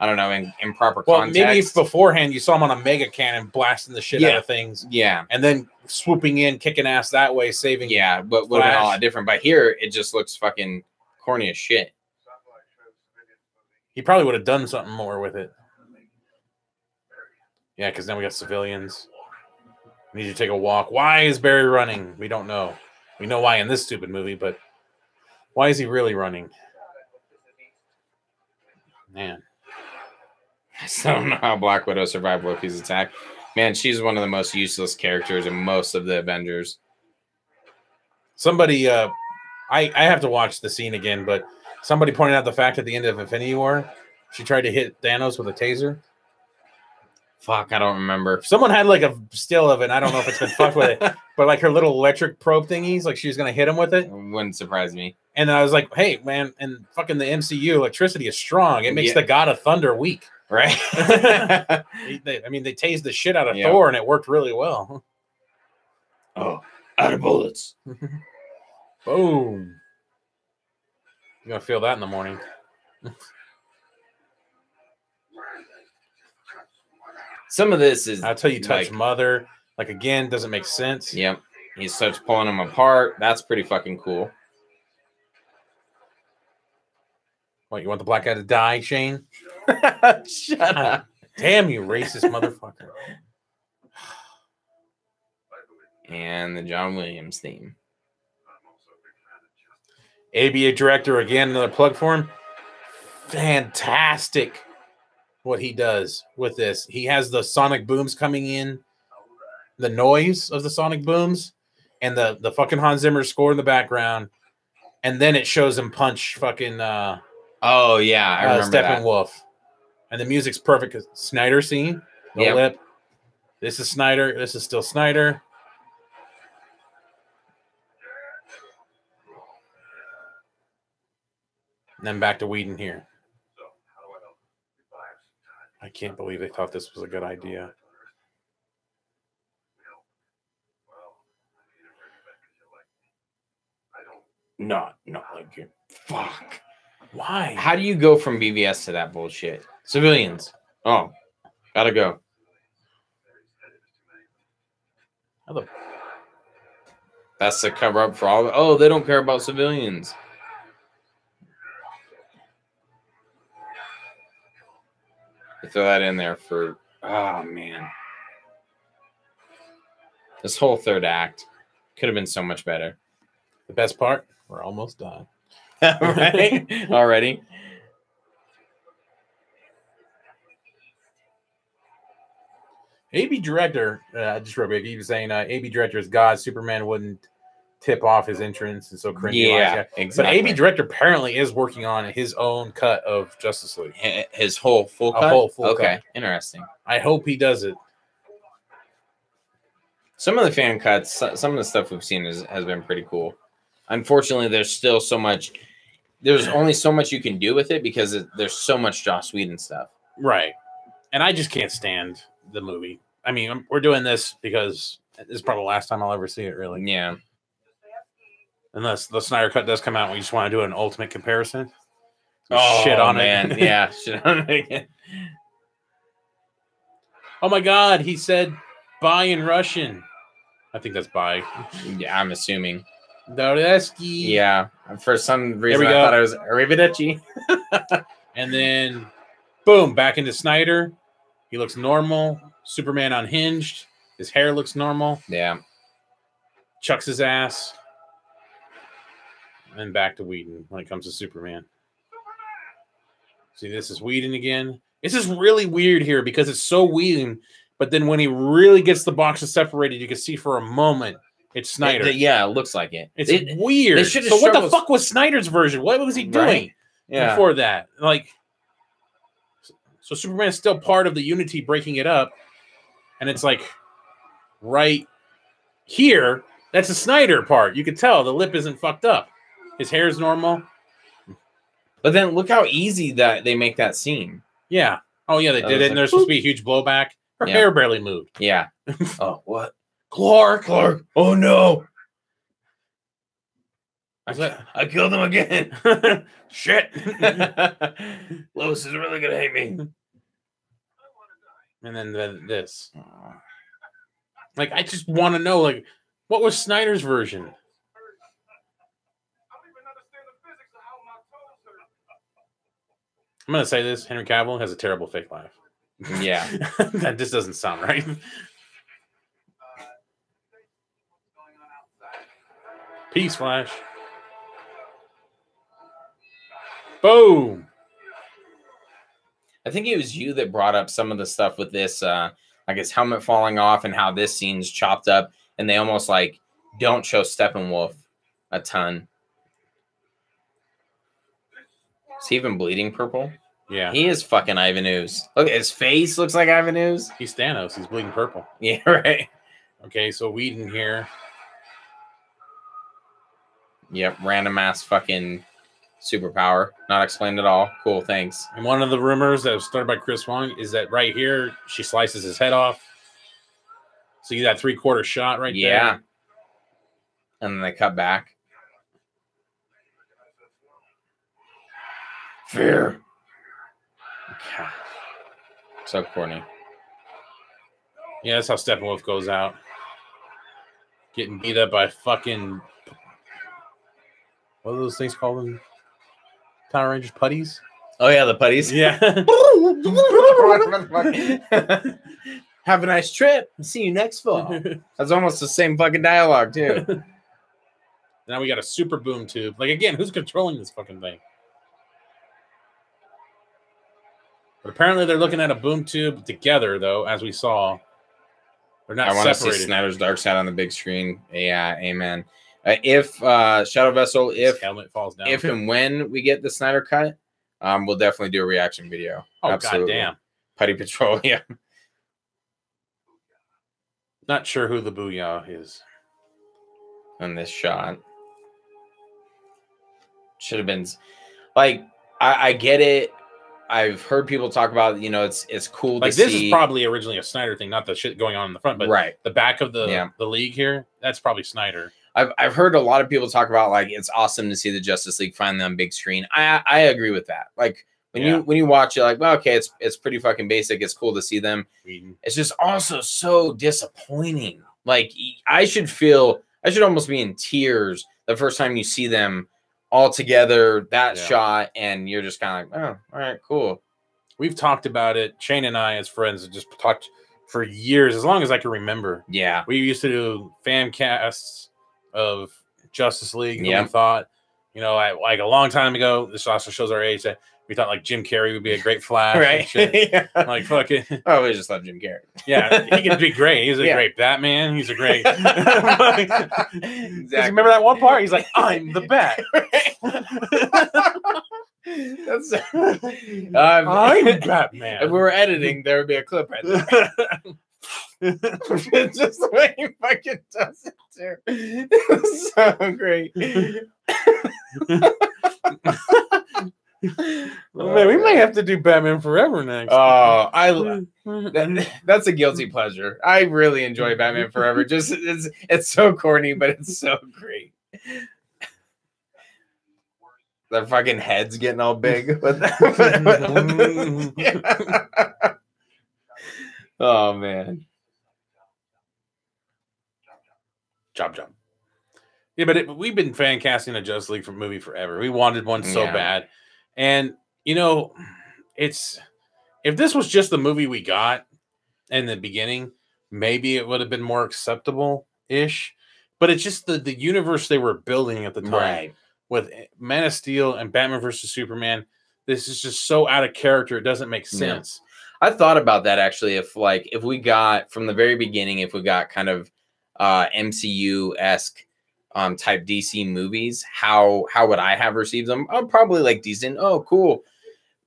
I don't know, in proper context. Maybe if beforehand you saw him on a mega cannon blasting the shit out of things. Yeah. And then swooping in, kicking ass that way, saving. Yeah, but would have been a lot different. But here it just looks fucking corny as shit. He probably would have done something more with it. Yeah, because now we got civilians. We need to take a walk. Why is Barry running? We don't know. We know why in this stupid movie, but why is he really running? Man. I still don't know how Black Widow survived Loki's attack. Man, she's one of the most useless characters in most of the Avengers. Somebody, I have to watch the scene again, but somebody pointed out the fact at the end of Infinity War, she tried to hit Thanos with a taser. Fuck, I don't remember. Someone had like a still of it. I don't know if it's been fucked with it, but like her little electric probe thingies, like she was gonna hit him with it. Wouldn't surprise me. And I was like, hey man, and fucking the MCU, electricity is strong. It makes the God of Thunder weak. Right? they tased the shit out of Thor, and it worked really well. Oh, out of bullets. Boom. You're gonna feel that in the morning. Some of this is I'll tell you, touch mother. Like again, doesn't make sense. Yep. He starts pulling them apart. That's pretty fucking cool. What, you want the black guy to die, Shane? Shut up. Damn you, racist motherfucker. And the John Williams theme. ABA director, again, another plug for him. Fantastic what he does with this. He has the sonic booms coming in, the noise of the sonic booms, and the fucking Hans Zimmer score in the background. And then it shows him punch fucking oh yeah, I remember Steppenwolf. And the music's perfect. Snyder scene, no lip. This is Snyder. This is still Snyder. And then back to Whedon here. I can't believe they thought this was a good idea. Not like you. Fuck. Why? How do you go from BVS to that bullshit? Civilians. Oh, gotta go. That's the cover up for all of it. Oh, they don't care about civilians. They throw that in there for, oh man. This whole third act could have been so much better. The best part, we're almost done. Right? Already. AB director, just real quick, he was saying AB director is God. Superman wouldn't tip off his entrance, and so cringy. Yeah, exactly. But AB director apparently is working on his own cut of Justice League. His whole full cut? Okay, cut. Interesting. I hope he does it. Some of the fan cuts, some of the stuff we've seen has been pretty cool. Unfortunately, there's still so much. There's only so much you can do with it because there's so much Joss Whedon stuff. Right. And I just can't stand the movie. I mean, we're doing this because this is probably the last time I'll ever see it, really. Yeah. Unless the Snyder Cut does come out and we just want to do an ultimate comparison. Oh, shit on man. it. Yeah, shit on it again. Oh, my God. He said bye in Russian. I think that's bye. Yeah, I'm assuming. Doreski. Yeah. For some reason, I thought it was Arrivederci. And then, boom, back into Snyder. He looks normal. Superman unhinged. His hair looks normal. Yeah. Chucks his ass. And back to Whedon when it comes to Superman. See, this is Whedon again. This is really weird here because it's so Whedon, but then when he really gets the boxes separated, you can see for a moment it's Snyder. Yeah, it looks like it. It's weird. So what the fuck was Snyder's version? What was he doing before that? Like, so Superman's still part of the Unity breaking it up, and it's like right here. That's a Snyder part. You can tell the lip isn't fucked up. His hair is normal. But then look how easy that they make that scene. Yeah. Oh, yeah, they did it. And there's supposed to be a huge blowback. Her hair barely moved. Yeah. Oh, what? Clark. Oh, no. I killed him again. Shit. Lois is really going to hate me. And then this. Like, I just want to know, like, what was Snyder's version? I'm going to say this. Henry Cavill has a terrible fake laugh. Yeah. That just doesn't sound right. Peace, Flash. Boom. I think it was you that brought up some of the stuff with this, like his helmet falling off and how this scene's chopped up and they almost like don't show Steppenwolf a ton. Is he even bleeding purple? Yeah. He is fucking Ivan Ooze. Look, his face looks like Ivan Ooze. He's Thanos. He's bleeding purple. Yeah, right. Okay, so Whedon here. Yep, random ass fucking superpower. Not explained at all. Cool, thanks. And one of the rumors that was started by Chris Wong is that right here, she slices his head off. So you got that 3/4 shot right there. Yeah. And then they cut back. Fear. God. So corny. Yeah, that's how Steppenwolf goes out. Getting beat up by fucking... What are those things called in Power Rangers? Putties? Oh, yeah, the putties. Yeah. Have a nice trip. See you next fall. That's almost the same fucking dialogue, too. Now we got a super boom tube. Like, again, who's controlling this fucking thing? But apparently they're looking at a boom tube together, though, as we saw. They're not separated. I want to see Snyder's Darkseid on the big screen. Yeah, amen. If Shadow Vessel, if helmet falls down, if and when we get the Snyder cut, we'll definitely do a reaction video. Oh, goddamn. Putty Patrol, yeah. Not sure who the Booyah is. On this shot. Should have been like I get it. I've heard people talk about, you know, it's cool like to this see. Is probably originally a Snyder thing, not the shit going on in the front, but right. The back of the league here, that's probably Snyder. I've heard a lot of people talk about like it's awesome to see the Justice League finally on big screen. I agree with that. Like when you watch it, like, well, okay, it's pretty fucking basic. It's cool to see them. It's just also so disappointing. Like I should almost be in tears the first time you see them all together, that shot, and you're just kind of like, oh, all right, cool. We've talked about it. Shane and I, as friends, have just talked for years, as long as I can remember. Yeah. We used to do fan casts of Justice League. Yeah. We thought, you know, like a long time ago. This also shows our age. That we thought like Jim Carrey would be a great Flash, Right? And shit. Yeah. Like fucking. Oh, we just love Jim Carrey. Yeah, he could be great. He's a Yeah. great Batman. He's a great. Exactly. Remember that one part? He's like, "I'm the Bat." That's I'm Batman. If we were editing, there would be a clip right there. Just the way he fucking does it too. It's so great. Well, man, we may have to do Batman Forever next. Oh, that's a guilty pleasure. I really enjoy Batman Forever. Just it's so corny, but it's so great. Their fucking heads getting all big. Oh man. Job. Yeah, but we've been fan casting a Justice League movie forever. We wanted one so bad. And, you know, if this was just the movie we got in the beginning, maybe it would have been more acceptable-ish. But it's just the universe they were building at the time. Right. With Man of Steel and Batman versus Superman. This is just so out of character. It doesn't make sense. I thought about that, actually. If we got, from the very beginning, if we got kind of MCU-esque type DC movies, how would I have received them? Oh, probably like decent. Oh, cool.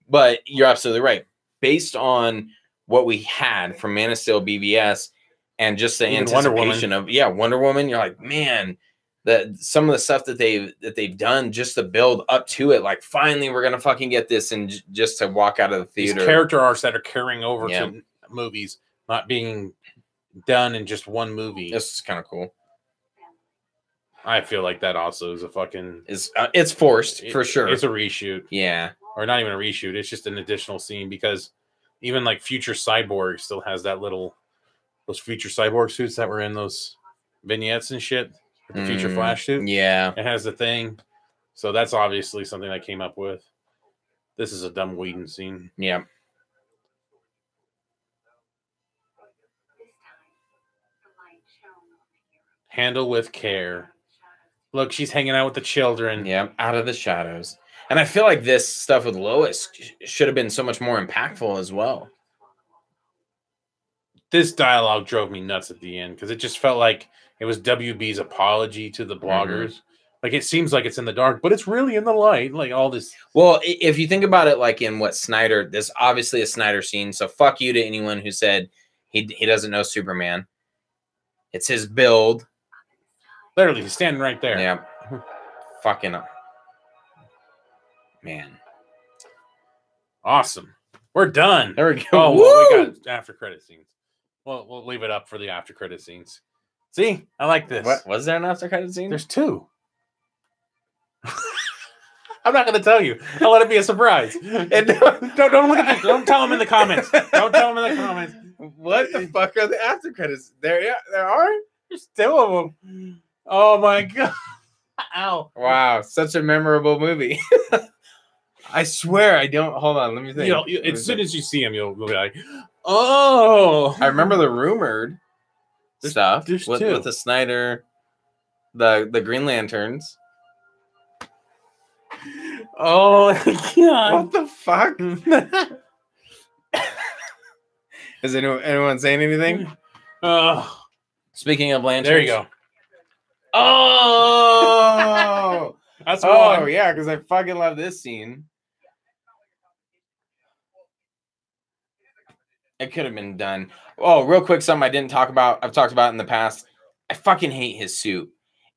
But you're absolutely right. Based on what we had from Man of Steel, BVS, and just the anticipation of Wonder Woman, you're like, man, some of the stuff that they've done just to build up to it, like finally we're gonna fucking get this, and just to walk out of the theater. These character arcs that are carrying over to movies, not being done in just one movie. This is kind of cool. I feel like that also is a fucking... It's forced, for sure. It's a reshoot. Yeah. Or not even a reshoot. It's just an additional scene, because even like Future Cyborg still has those Future Cyborg suits that were in those vignettes and shit. The Future Flash suit. Yeah. It has the thing. So that's obviously something I came up with. This is a dumb Whedon scene. Yeah. Handle with care. Look, she's hanging out with the children. Yeah, out of the shadows. And I feel like this stuff with Lois should have been so much more impactful as well. This dialogue drove me nuts at the end, because it just felt like it was WB's apology to the bloggers. Like, it seems like it's in the dark, but it's really in the light. Like, all this. Well, if you think about it, like in what Snyder, this obviously a Snyder scene. So fuck you to anyone who said he doesn't know Superman. It's his build. Literally, he's standing right there. Yeah. Fucking man. Awesome. We're done. There we go. Oh, well, we got after credit scenes. Well, we'll leave it up for the after credit scenes. See, I like this. What was there an after credit scene? There's 2. I'm not going to tell you. I'll let it be a surprise. And don't look at don't tell them in the comments. Don't tell them in the comments. What the fuck are the after credits? There are. There's 2 of them. Oh my god! Ow! Wow, such a memorable movie. I swear I don't. Hold on, let me think. As soon as you see him, you'll be like, "Oh!" I remember the rumored stuff there's with 2. the Snyder, the Green Lanterns. Oh my god! What the fuck? Is anyone saying anything? Oh, Speaking of lanterns, there you go. Oh, That's one. yeah, because I fucking love this scene. It could have been done. Oh, real quick, something I didn't talk about. I've talked about in the past. I fucking hate his suit.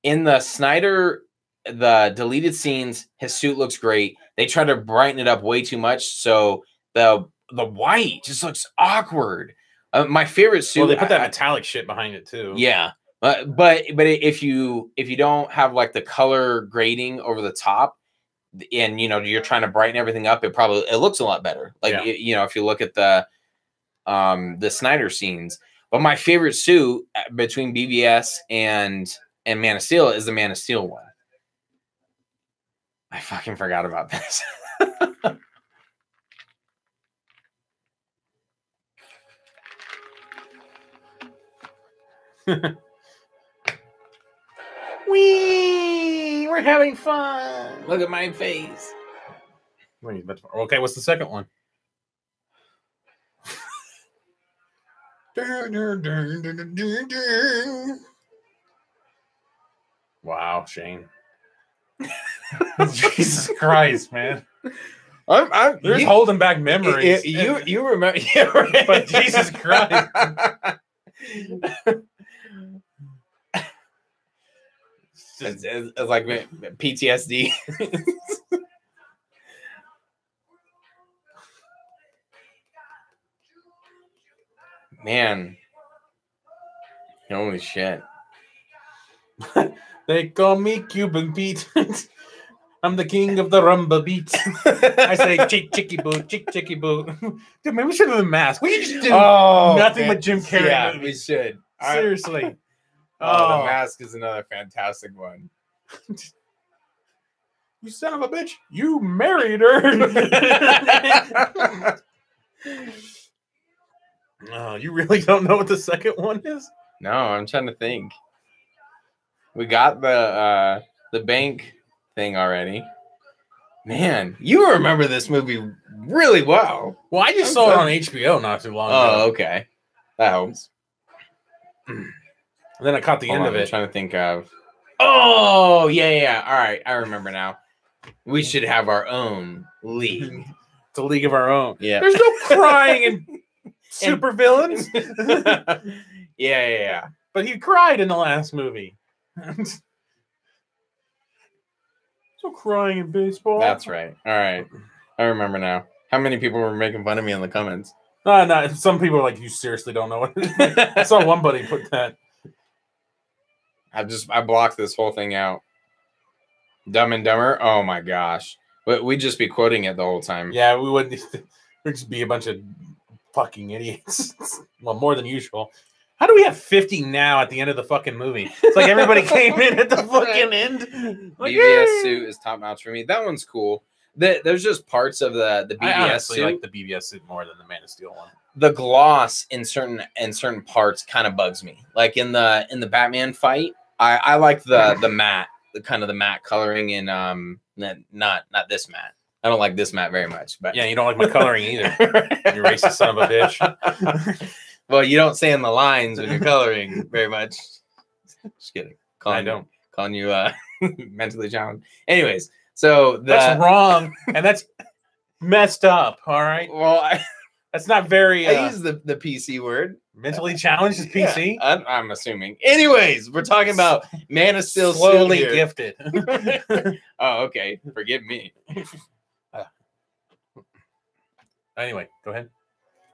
In the Snyder, the deleted scenes, his suit looks great. They try to brighten it up way too much, so the white just looks awkward. My favorite suit. Well, they put that metallic shit behind it too. Yeah. But if you don't have like the color grading over the top, and you're trying to brighten everything up, it looks a lot better. Like if you look at the Snyder scenes. But my favorite suit between BVS and Man of Steel is the Man of Steel one. I fucking forgot about this. Whee! we're having fun. Look at my face. Okay, what's the second one? Wow, Shane. Jesus Christ, man. I'm You're just holding back memories. You remember? Yeah, right. But Jesus Christ. It's like PTSD. Man. Holy shit. They call me Cuban Pete. I'm the king of the rumba beat. I say chick chicky boo, chick chicky boo. Dude, maybe we should have the mask. We should just do nothing but Jim Carrey. Yeah, movies. we should. Seriously. The Mask is another fantastic one. You son of a bitch. You married her. Oh, you really don't know what the second one is? No, I'm trying to think. We got the bank thing already. Man, you remember this movie really well. Well, I just saw it on HBO not too long ago. Oh, okay. That helps. And then I caught the end of I'm it. trying to think of. Oh, yeah. All right, I remember now. We should have our own league. It's a league of our own. Yeah. There's no crying in super villains. Yeah. But he cried in the last movie. So crying in baseball. That's right. All right. I remember now. How many people were making fun of me in the comments? No. Some people are like, you seriously don't know what it is. I saw one buddy put that. I blocked this whole thing out. Dumb and Dumber. Oh my gosh. We'd just be quoting it the whole time. Yeah, we wouldn't. We'd just be a bunch of fucking idiots. Well, more than usual. How do we have 50 now at the end of the fucking movie? It's like everybody came in at the fucking end. Like, BBS suit is top notch for me. That one's cool. There's just parts of the BBS I honestly suit. like the BBS suit more than the Man of Steel one. The gloss in certain parts kind of bugs me. Like in the Batman fight, I like the matte, the kind of the matte coloring in not this matte. I don't like this matte very much. But yeah, you don't like my coloring either. You racist son of a bitch. Well, you don't say in the lines when you're coloring very much. Just kidding. Calling you mentally challenged. Anyways, so that's wrong, and that's messed up. All right. Well, that's not very. I use the PC word. Mentally challenged is PC. Yeah, I'm assuming. Anyways, we're talking about Man of Steel. Slowly gifted. Oh, okay. Forgive me. Anyway, go ahead.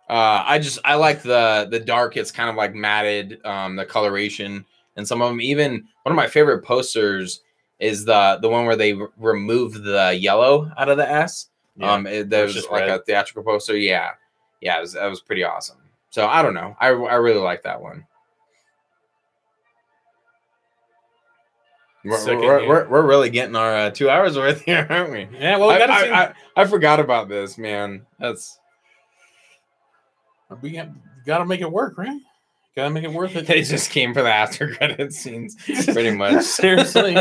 I like the dark. It's kind of like matted, the coloration, and some of them. Even one of my favorite posters is the one where they remove the yellow out of the S. Yeah, there's just like a theatrical poster. Yeah, that was pretty awesome. So I don't know. I really like that one. We're really getting our 2 hours worth here, aren't we? Yeah. Well, I forgot about this, man. We gotta make it work, right? Gotta make it worth it. They just came for the after credit scenes, pretty much. Seriously.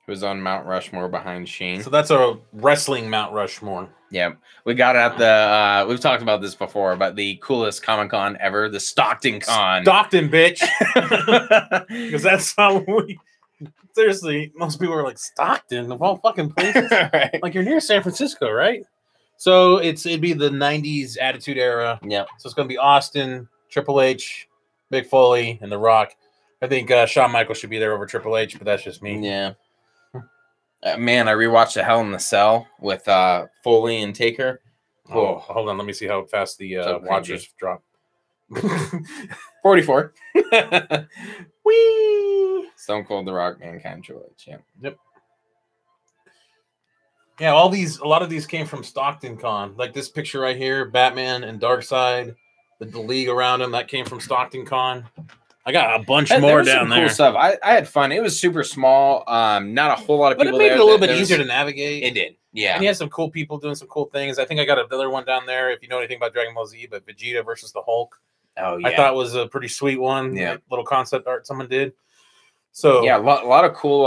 Who's on Mount Rushmore behind Shane? So that's a wrestling Mount Rushmore. Yeah, we got it at the. We've talked about this before, but the coolest Comic Con ever, the Stockton Con. Stockton, bitch. Because that's how we. Seriously, most people are like, Stockton of all fucking places. Right. Like, you're near San Francisco, right? So it'd be the 90s Attitude Era. Yeah. So it's gonna be Austin, Triple H, Mick Foley, and The Rock. I think Shawn Michaels should be there over Triple H, but that's just me. Yeah. Man, I rewatched The Hell in the Cell with Foley and Taker. Oh, hold on, let me see how fast the watchers drop. 44. Whee! Stone Cold, The Rock, Mankind, Triple H. Yeah. Yep. Yeah, a lot of these came from Stockton Con. Like this picture right here, Batman and Darkseid, the league around him, that came from Stockton Con. I got a bunch more down there. Cool stuff. I had fun. It was super small. Not a whole lot of people there. But it made it a little bit easier to navigate. It did. Yeah. And he had some cool people doing some cool things. I think I got another one down there, if you know anything about Dragon Ball Z, but Vegeta versus the Hulk. Oh yeah, I thought was a pretty sweet one. Yeah. That little concept art someone did. So yeah, a lot of cool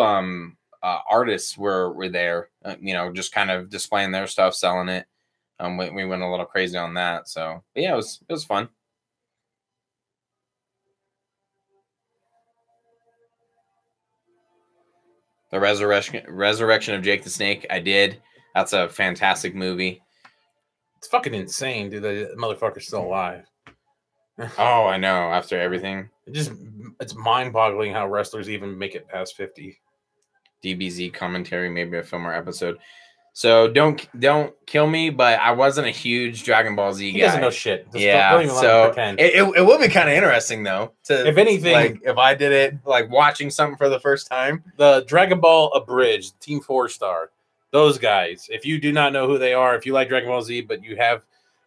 artists were there. You know, just kind of displaying their stuff, selling it. We went a little crazy on that. So but yeah, it was fun. The Resurrection of Jake the Snake. I did. That's a fantastic movie. it's fucking insane, dude. The motherfucker's still alive. Oh, I know. After everything, It's mind-boggling how wrestlers even make it past 50. DBZ commentary, maybe a film or episode. So don't kill me, but I wasn't a huge Dragon Ball Z guy. He doesn't know shit. Just Yeah, don't even let him so pretend. it will be kind of interesting though. To If anything, like if I did it like watching something for the first time. the Dragon Ball Abridged, Team 4-Star, those guys, if you do not know who they are, if you like Dragon Ball Z, but you have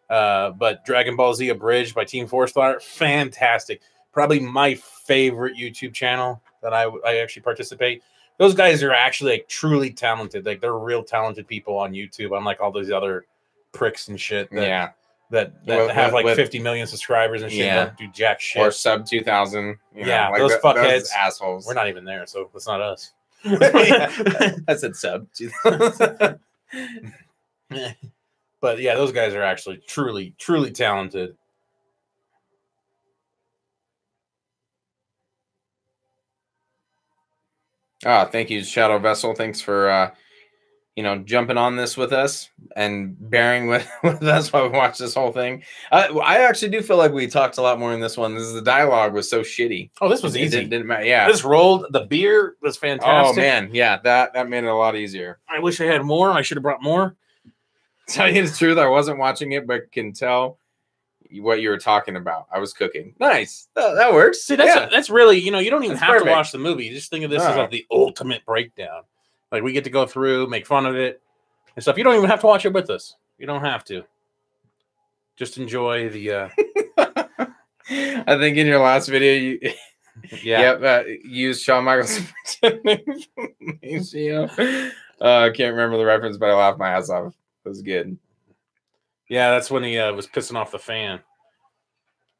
but Dragon Ball Z Abridged by Team 4-Star, fantastic. Probably my favorite YouTube channel that I actually participate. Those guys are actually like truly talented. Like they're real talented people on YouTube, unlike all those other pricks and shit that that have like 50 million subscribers and shit. Yeah. Don't do jack shit. Or sub 2000. Yeah, like those fuckheads. those assholes. We're not even there, so that's not us. I said sub 2000. But yeah, those guys are actually truly talented. Thank you, Shadow Vessel. Thanks for jumping on this with us and bearing with us while we watch this whole thing. I actually do feel like we talked a lot more in this one. The dialogue was so shitty. Oh, this was It easy. didn't matter. Yeah. This rolled. The beer was fantastic. Oh man, yeah, that made it a lot easier. I wish I had more. I should have brought more. Tell you the truth, I wasn't watching it, but can tell what you were talking about. I was cooking. Nice. That works. See, that's really, you don't even That's have perfect. to watch the movie. Just think of this as like the ultimate breakdown. Like we get to go through, make fun of it and stuff. You don't even have to watch it with us. You don't have to. Just enjoy the I think in your last video you used Shawn Michaels. I can't remember the reference, but I laughed my ass off. It was good. Yeah, that's when he was pissing off the fan.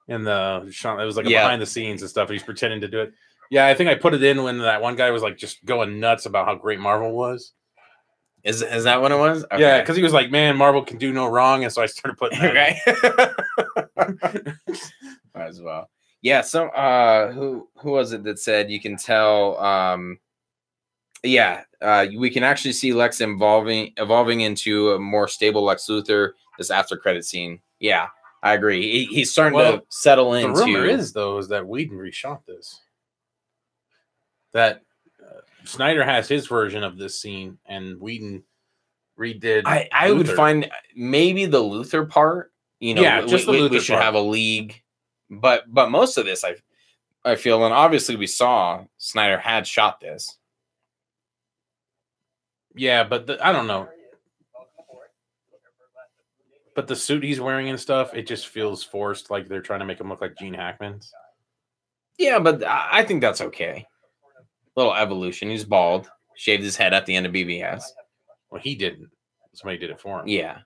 And it was like behind the scenes and stuff. He's pretending to do it. Yeah, I think I put it in when that one guy was like just going nuts about how great Marvel was. Is that what it was? Okay. Yeah, because he was like, "Man, Marvel can do no wrong," and so I started putting that okay. Might as well. Yeah. So, who was it that said you can tell? We can actually see Lex evolving into a more stable Lex Luthor. This after credit scene. Yeah, I agree. He's starting to settle into. The rumor is that Whedon reshot this. That Snyder has his version of this scene, and Whedon redid. I would find maybe the Luthor part. Just the Luthor we should part. have a league, but most of this, I feel, and obviously we saw Snyder had shot this. Yeah, but I don't know. But the suit he's wearing and stuff, it just feels forced, like they're trying to make him look like Gene Hackman's. Yeah, but I think that's okay. Little evolution. He's bald. Shaved his head at the end of BBS. Well, he didn't. Somebody did it for him. Yeah.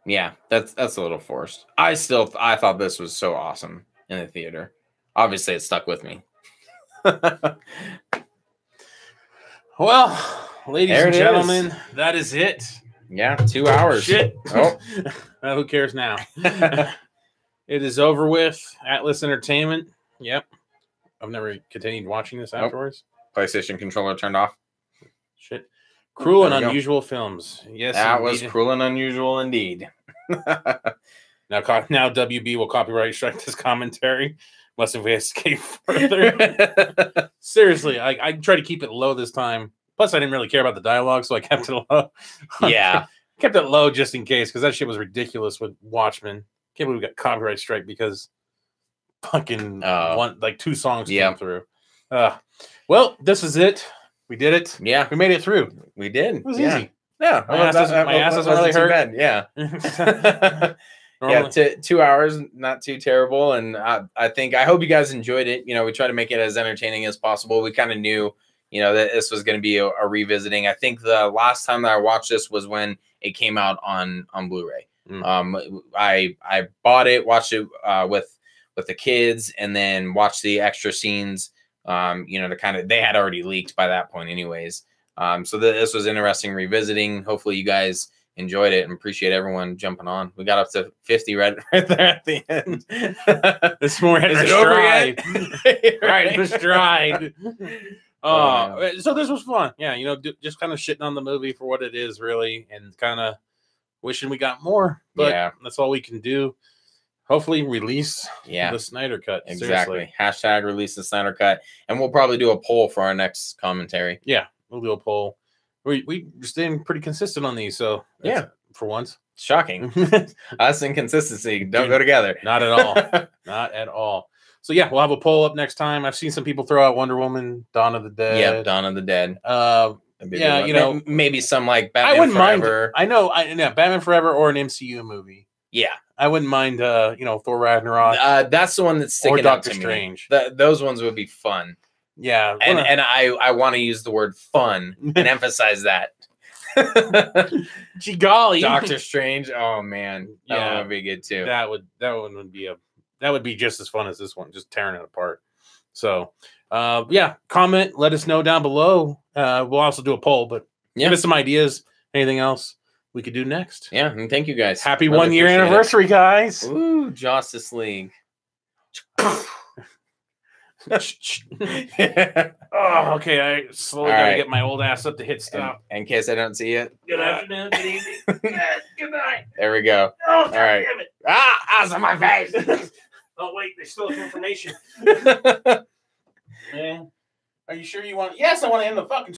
Yeah, that's a little forced. I thought this was so awesome in the theater. Obviously, it stuck with me. Well, ladies and gentlemen, that is it. Yeah, 2 hours. Shit. Oh, who cares now? It is over with. Atlas Entertainment. Yep. I've never continued watching this afterwards. PlayStation controller turned off. Shit. Cruel and Unusual Films. Yes, that was cruel and unusual indeed. Now WB will copyright strike this commentary unless if we escape further. Seriously, I tried to keep it low this time. Plus, I didn't really care about the dialogue, so I kept it low. Yeah. Kept it low just in case, because that shit was ridiculous with Watchmen. Can't believe we got copyright strike because fucking 2 songs came through. Well, this is it. We did it. Yeah. We made it through. We did. It was easy. Yeah. My ass doesn't really hurt. Bad. Yeah. normally? Yeah, 2 hours, not too terrible. And I hope you guys enjoyed it. We try to make it as entertaining as possible. We kind of knew, that this was going to be a revisiting. I think the last time that I watched this was when it came out on Blu-ray. I bought it, watched it with the kids, and then watched the extra scenes. They had already leaked by that point, anyways. So this was interesting revisiting. Hopefully, you guys enjoyed it and appreciate everyone jumping on. We got up to 50 right there at the end. This more Is it over yet? Right, the stride. So this was fun. Yeah, just kind of shitting on the movie for what it is, really, and kind of wishing we got more. But yeah, that's all we can do. Hopefully, release the Snyder Cut. Exactly. Seriously. # release the Snyder Cut, and we'll probably do a poll for our next commentary. Yeah, we'll do a poll. We're staying pretty consistent on these, so yeah, for once. Shocking. Us and consistency don't go together. Not at all. Not at all. So yeah, we'll have a poll up next time. I've seen some people throw out Wonder Woman, Dawn of the Dead. Yep, Dawn of the Dead. Yeah, maybe some like Batman I wouldn't Forever. Mind. I know Batman Forever or an MCU movie. Yeah, I wouldn't mind. Thor Ragnarok. That's the one that's sticking or Doctor out to Strange. Me. Those ones would be fun. Yeah, and I want to use the word fun and emphasize that. Gee golly, Doctor Strange. Oh man, that would be good too. That would be just as fun as this one, just tearing it apart. So, comment, let us know down below. We'll also do a poll, but give us some ideas. Anything else we could do next? Yeah, and thank you guys. Happy 1 year anniversary, guys. Ooh, Justice League. Oh, okay. I slowly gotta get my old ass up to hit stop. In case I don't see it. Good afternoon, good evening. Good night. There we go. Oh, God damn it. Eyes on my face. Oh, wait, they still have information. Man, are you sure you want? Yes, I want to end the fucking